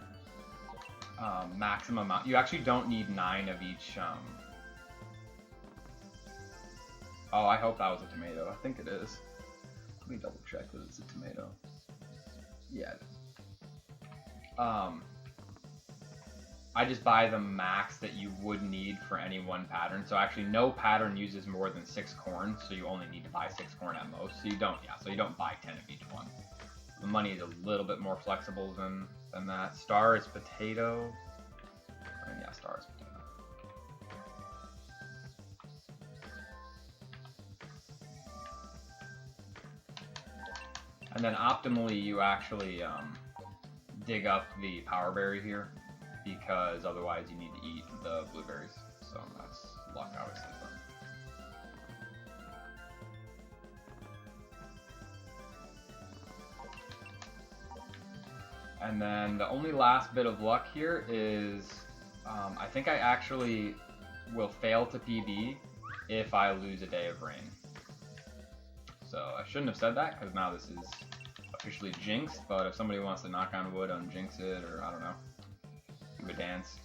[SPEAKER 1] maximum amount. You actually don't need 9 of each. Oh, I hope that was a tomato. I think it is. Let me double check that it's a tomato. Yeah. I just buy the max that you would need for any one pattern. So actually, no pattern uses more than 6 corn, so you only need to buy 6 corn at most. So you don't, so you don't buy 10 of each one. The money is a little bit more flexible than that. Star is potato. And yeah, star is potato. And then optimally, you actually dig up the power berry here, because otherwise you need to eat the blueberries. So that's luck, obviously. And then the only last bit of luck here is, I think I actually will fail to PB if I lose a day of rain. So I shouldn't have said that, because now this is officially jinxed, but if somebody wants to knock on wood, unjinx it, or I don't know, give a dance.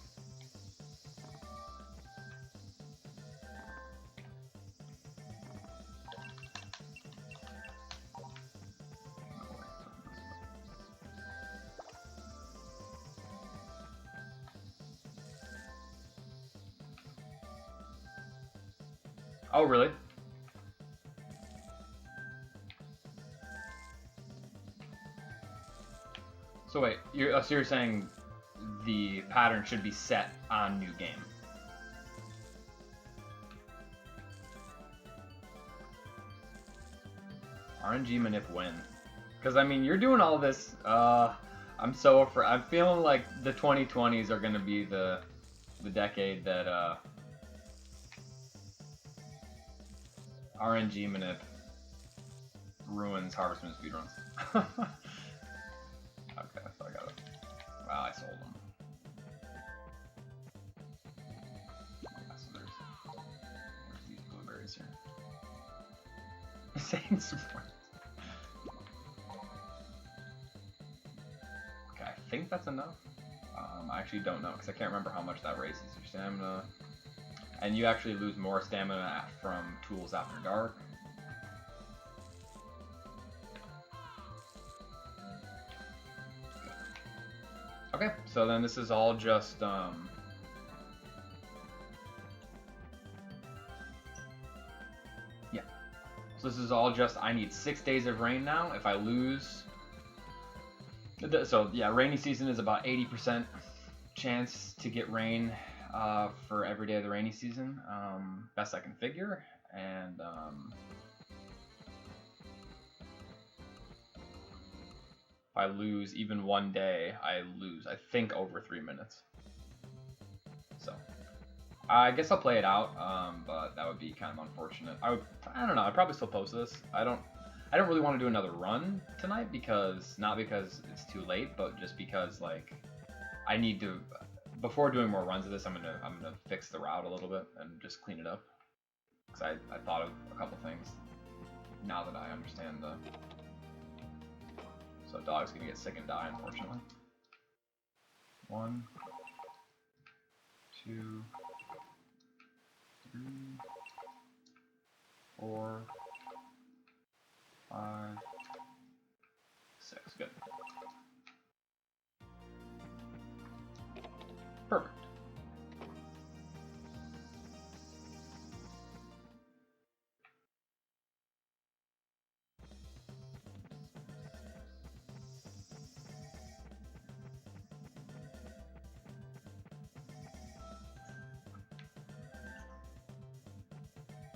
[SPEAKER 1] Oh, really? So wait, you're saying the pattern should be set on new game? RNG manip win. Because I mean, you're doing all this. I'm so afraid. I'm feeling like the 2020s are gonna be the decade that RNG manip ruins Harvest Moon speedruns. Okay, so I got it. Wow, I sold them. Yeah, so there's these blueberries here. Same support. Okay, I think that's enough. I actually don't know, because I can't remember how much that raises your stamina. And you actually lose more stamina from tools after dark. Okay, so then this is all just yeah. So this is all just, I need 6 days of rain now. If I lose, so yeah, rainy season is about 80% chance to get rain for every day of the rainy season, best I can figure. And if I lose even 1 day, I lose, I think, over 3 minutes. So I guess I'll play it out, but that would be kind of unfortunate. I don't know. I'd probably still post this. I don't really want to do another run tonight, because not because it's too late, but just because like I need to before doing more runs of this, I'm gonna fix the route a little bit and just clean it up. Because I thought of a couple things now that I understand the. So dog's gonna get sick and die, unfortunately. 1, 2, 3, 4, 5, 6. Good. Perfect.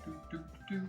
[SPEAKER 1] Do, do, do.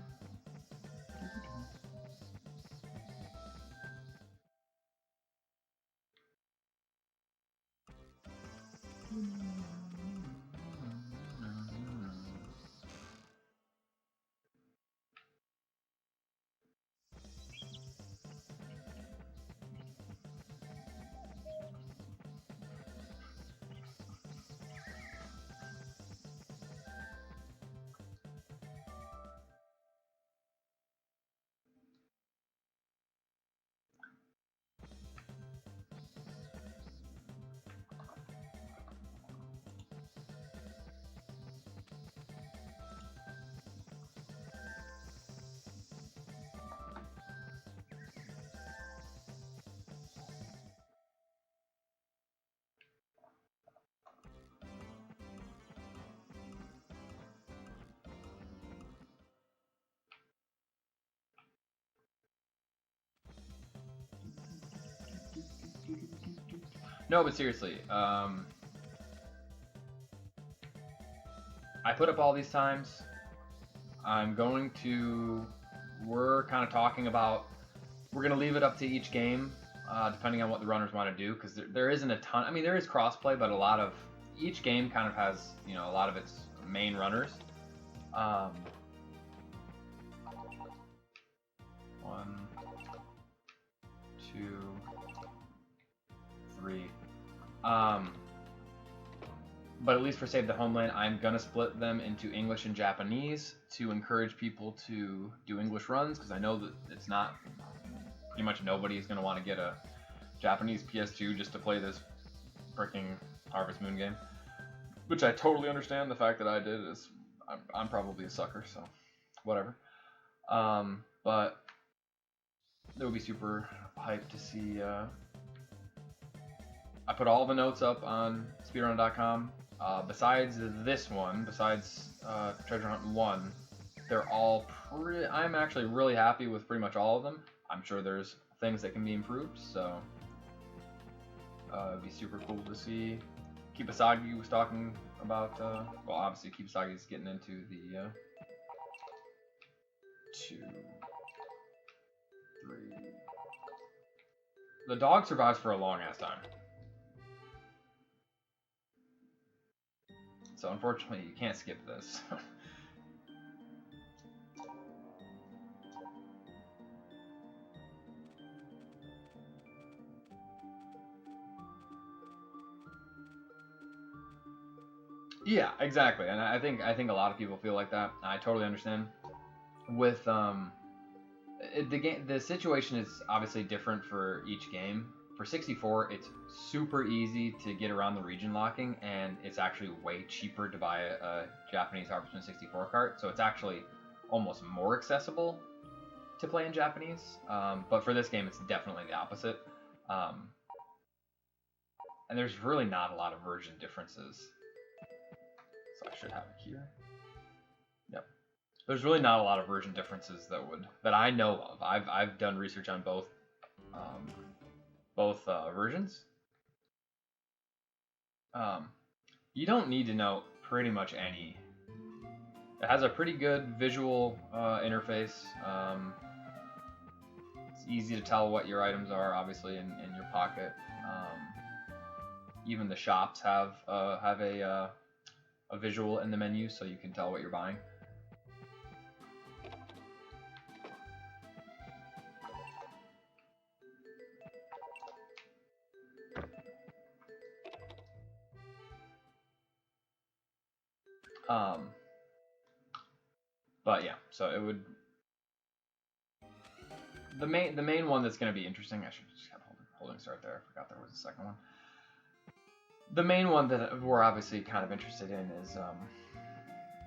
[SPEAKER 1] No, but seriously, I put up all these times. I'm going to. We're kind of talking about. We're going to leave it up to each game, depending on what the runners want to do, because there isn't a ton. I mean, there is crossplay, but a lot of each game kind of has, you know, a lot of its main runners. 1, 2, 3. But at least for Save the Homeland, I'm gonna split them into English and Japanese to encourage people to do English runs, because I know that it's not pretty much nobody is gonna want to get a Japanese PS2 just to play this freaking Harvest Moon game, which I totally understand. The fact that I did is I'm probably a sucker, so whatever. But it would be super hyped to see. I put all the notes up on speedrun.com. Besides this one, besides Treasure Hunt 1, they're all I'm actually really happy with pretty much all of them. I'm sure there's things that can be improved, so it'd be super cool to see. Kibasagi was talking about, well, obviously Kibasagi's getting into the 2, 3. The dog survives for a long ass time. So unfortunately, you can't skip this. Yeah, exactly, and I think a lot of people feel like that. I totally understand. With the situation is obviously different for each game. For 64, it's super easy to get around the region locking, and it's actually way cheaper to buy a Japanese Harvest Moon 64 cart. So it's actually almost more accessible to play in Japanese. But for this game, it's definitely the opposite. And there's really not a lot of version differences. So I should have it here. Yep. There's really not a lot of version differences that I know of. I've done research on both versions. You don't need to know pretty much any. It has a pretty good visual interface. It's easy to tell what your items are, obviously, in your pocket. Even the shops have a visual in the menu, so you can tell what you're buying. Um, but yeah, so it would the main one that's going to be interesting. I should just have holding start there. I forgot there was a second one. The main one that we're obviously kind of interested in is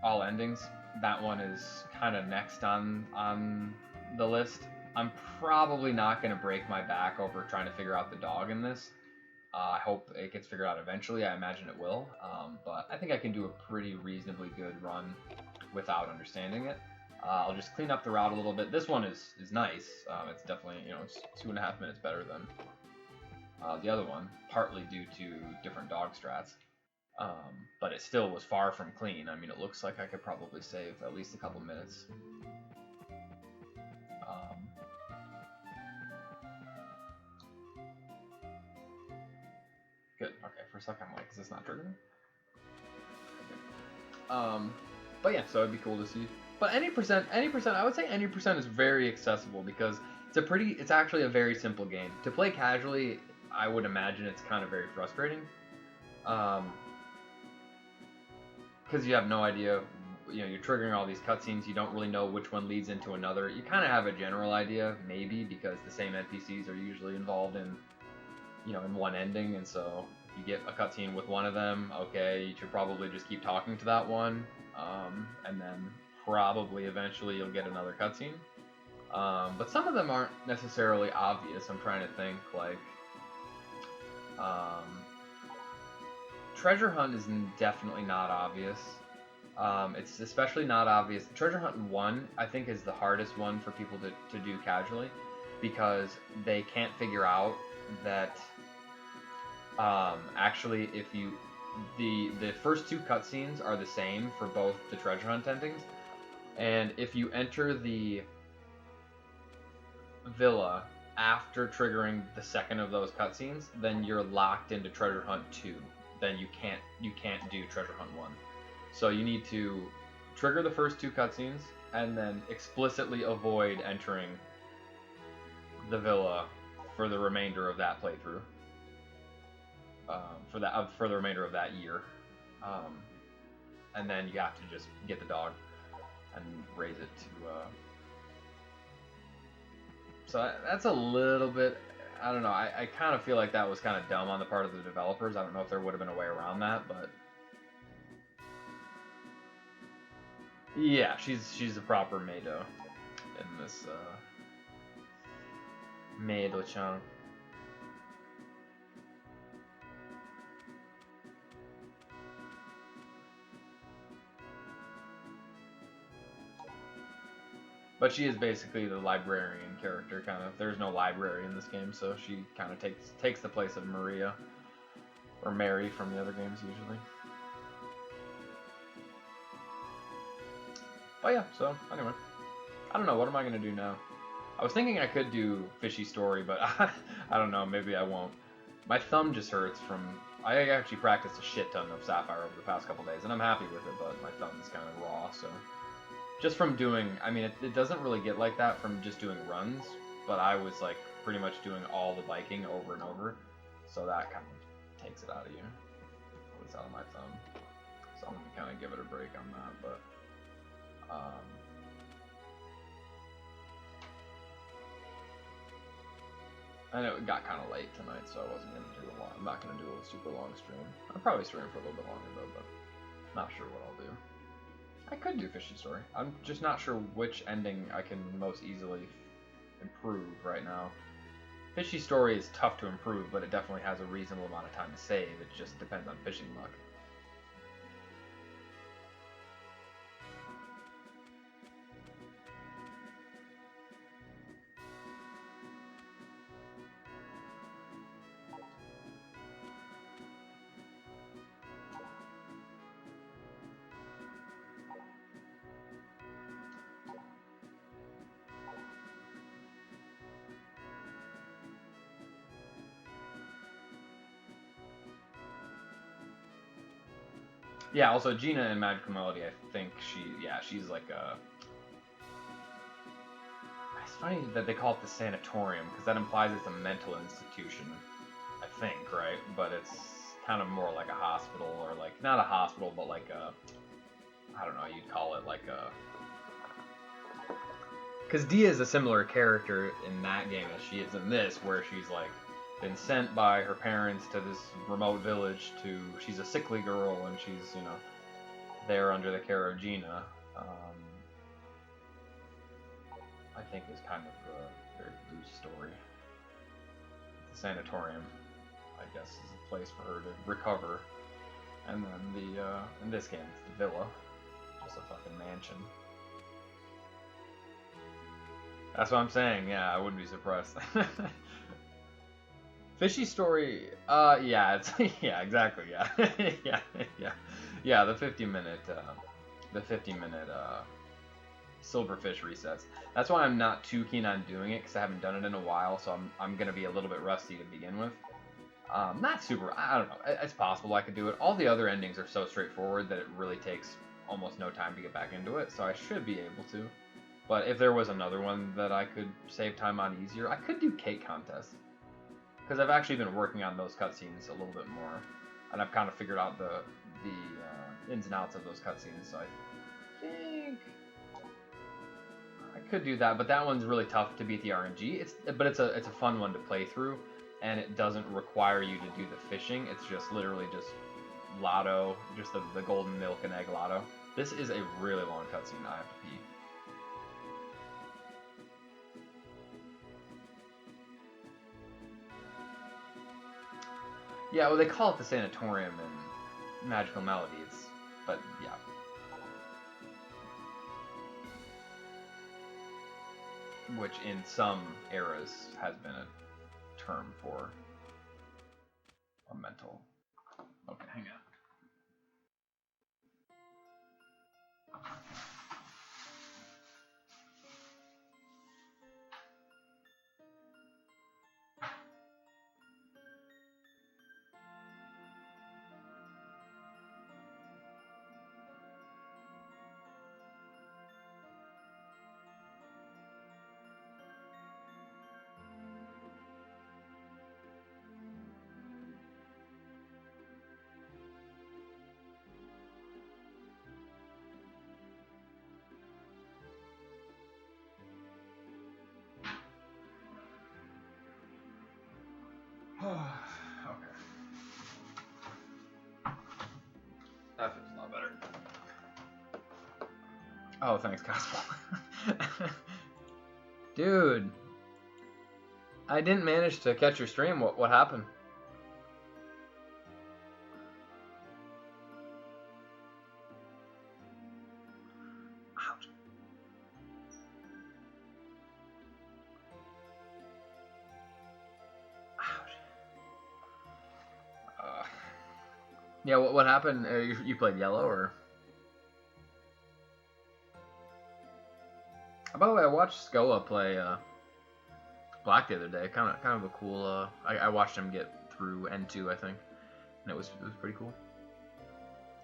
[SPEAKER 1] all endings. That one is kind of next on the list. I'm probably not going to break my back over trying to figure out the dog in this. I hope it gets figured out eventually. I imagine it will. But I think I can do a pretty reasonably good run without understanding it. I'll just clean up the route a little bit. This one is nice. It's definitely, it's 2.5 minutes better than the other one, partly due to different dog strats. But it still was far from clean. I mean, it looks like I could probably save at least a couple minutes. Good. Okay, for a second I'm like, is this not triggering? Okay. But yeah, so it'd be cool to see. But any percent, I would say any percent is very accessible because it's actually a very simple game. To play casually, I would imagine it's kind of very frustrating. Because you have no idea, you're triggering all these cutscenes, you don't really know which one leads into another. You kind of have a general idea, maybe, because the same NPCs are usually involved in one ending, and so if you get a cutscene with one of them, okay, you should probably just keep talking to that one, and then probably eventually you'll get another cutscene. But some of them aren't necessarily obvious. I'm trying to think, like, Treasure Hunt is definitely not obvious. It's especially not obvious. Treasure Hunt 1, I think, is the hardest one for people to do casually, because they can't figure out that actually the first two cutscenes are the same for both the Treasure Hunt endings, and if you enter the villa after triggering the second of those cutscenes, then you're locked into Treasure Hunt 2. Then you can't do Treasure Hunt 1. So you need to trigger the first two cutscenes and then explicitly avoid entering the villa for the remainder of that playthrough. For the remainder of that year, and then you have to just get the dog and raise it to. So that's a little bit. I don't know. I kind of feel like that was kind of dumb on the part of the developers. I don't know if there would have been a way around that, but yeah, she's a proper Meido in this Meido-chan. But she is basically the librarian character, kind of. There's no library in this game, so she kind of takes the place of Maria, or Mary from the other games usually. But yeah, so anyway, I don't know, what am I gonna do now? I was thinking I could do Fishy Story, but I don't know, maybe I won't. My thumb just hurts from. I actually practiced a shit ton of Sapphire over the past couple days, and I'm happy with it, but my thumb is kind of raw, so. Just from doing, I mean, it doesn't really get like that from just doing runs, but I was like pretty much doing all the biking over and over, so that kind of takes it out of you. It's out of my thumb, so I'm gonna kind of give it a break on that. But I know it got kind of late tonight, so I wasn't gonna do a lot. I'm not gonna do a super long stream. I'll probably stream for a little bit longer though, but not sure what I'll do. I could do Fishy Story. I'm just not sure which ending I can most easily improve right now. Fishy Story is tough to improve, but it definitely has a reasonable amount of time to save. It just depends on fishing luck. Yeah, also Gina in Magical Melody, I think she's like a. It's funny that they call it the sanatorium, because that implies it's a mental institution, I think, right? But it's kind of more like a hospital, or like, not a hospital, but like a. I don't know, you'd call it like a... Because Dia is a similar character in that game as she is in this, where she's like been sent by her parents to this remote village to... She's a sickly girl and she's, you know, there under the care of Gina. I think is kind of a very loose story. The sanatorium, I guess, is a place for her to recover. And then the, in this game, it's the villa. Just a fucking mansion. That's what I'm saying, yeah, I wouldn't be surprised. Fishy story, yeah, it's, yeah, exactly, yeah. Yeah, the 50-minute, silverfish resets. That's why I'm not too keen on doing it, because I haven't done it in a while, so I'm going to be a little bit rusty to begin with. Not super, I don't know, it's possible I could do it. All the other endings are so straightforward that it really takes almost no time to get back into it, so I should be able to. But if there was another one that I could save time on easier, I could do cake contest. Because I've actually been working on those cutscenes a little bit more, and I've kind of figured out the ins and outs of those cutscenes, so I think I could do that, but that one's really tough to beat the RNG. But it's a fun one to play through, and it doesn't require you to do the fishing. It's just literally just lotto, just the golden milk and egg lotto. This is a really long cutscene. I have to pee. Yeah, well, they call it the sanatorium in Magical Melody. But yeah. Which in some eras has been a term for a mental. Okay, hang on. Okay. That feels a lot better. Oh, thanks, Gospel. Dude, I didn't manage to catch your stream. What happened? Ouch. Ouch. Yeah, what happened? You played yellow, or? By the way, I watched Scola play Black the other day. Kind of a cool. I watched him get through N2, I think, and it was pretty cool.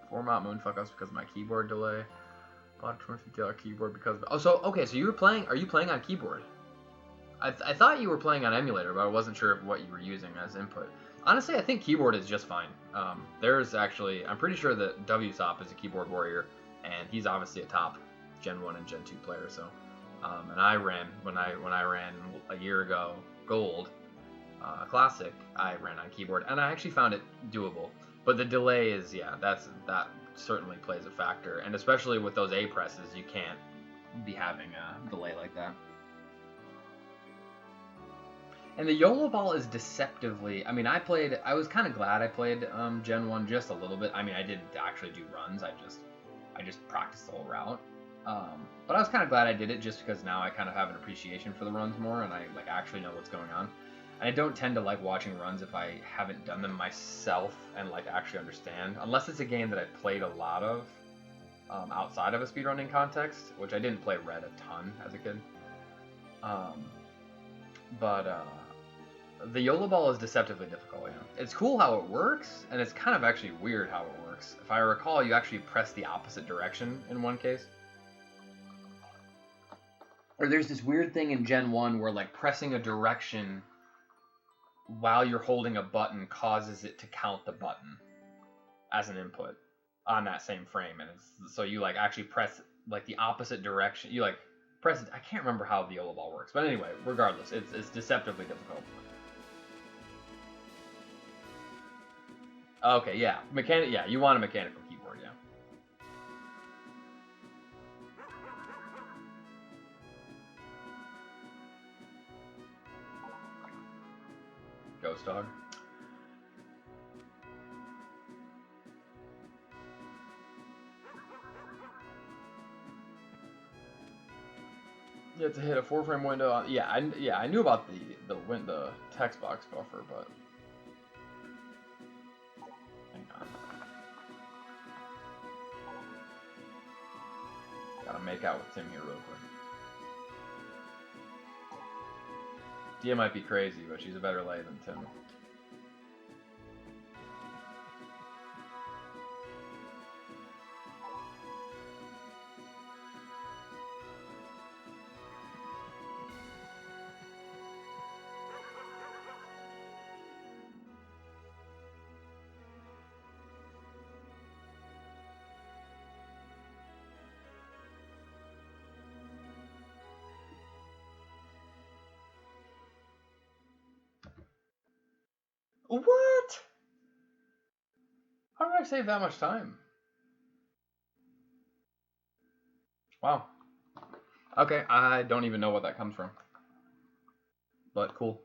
[SPEAKER 1] Format moonfuck ups because of my keyboard delay. Bought a $250 keyboard because of... Oh, so okay, so are you playing on keyboard? I thought you were playing on emulator, but I wasn't sure of what you were using as input. Honestly, I think keyboard is just fine. There's actually, I'm pretty sure that WSOP is a keyboard warrior, and he's obviously a top Gen 1 and Gen 2 player. So, and I ran when I ran a year ago Gold Classic, I ran on keyboard, and I actually found it doable. But the delay is, yeah, that certainly plays a factor, and especially with those A presses, you can't be having a delay like that. And the YOLO ball is deceptively... I mean, I was kind of glad I played Gen 1 just a little bit. I mean, I didn't actually do runs. I just practiced the whole route. But I was kind of glad I did it just because now I kind of have an appreciation for the runs more, and I actually know what's going on. And I don't tend to like watching runs if I haven't done them myself and actually understand. Unless it's a game that I played a lot of outside of a speedrunning context, which I didn't play Red a ton as a kid. The YOLO ball is deceptively difficult, yeah. It's cool how it works, and it's kind of actually weird how it works. If I recall, you actually press the opposite direction in one case. Or there's this weird thing in Gen 1 where pressing a direction while you're holding a button causes it to count the button as an input. on that same frame, and it's so you like actually press like the opposite direction. You like press it. I can't remember how the YOLO ball works, but anyway, regardless, it's deceptively difficult. Okay, yeah, yeah, you want a mechanical keyboard, yeah. Ghost dog. You have to hit a 4-frame window. Yeah, I knew about the text box buffer, but hang on. Gotta make out with Tim here real quick. Dia might be crazy, but she's a better lay than Tim. What? How did I save that much time? Wow. Okay, I don't even know what that comes from. But cool.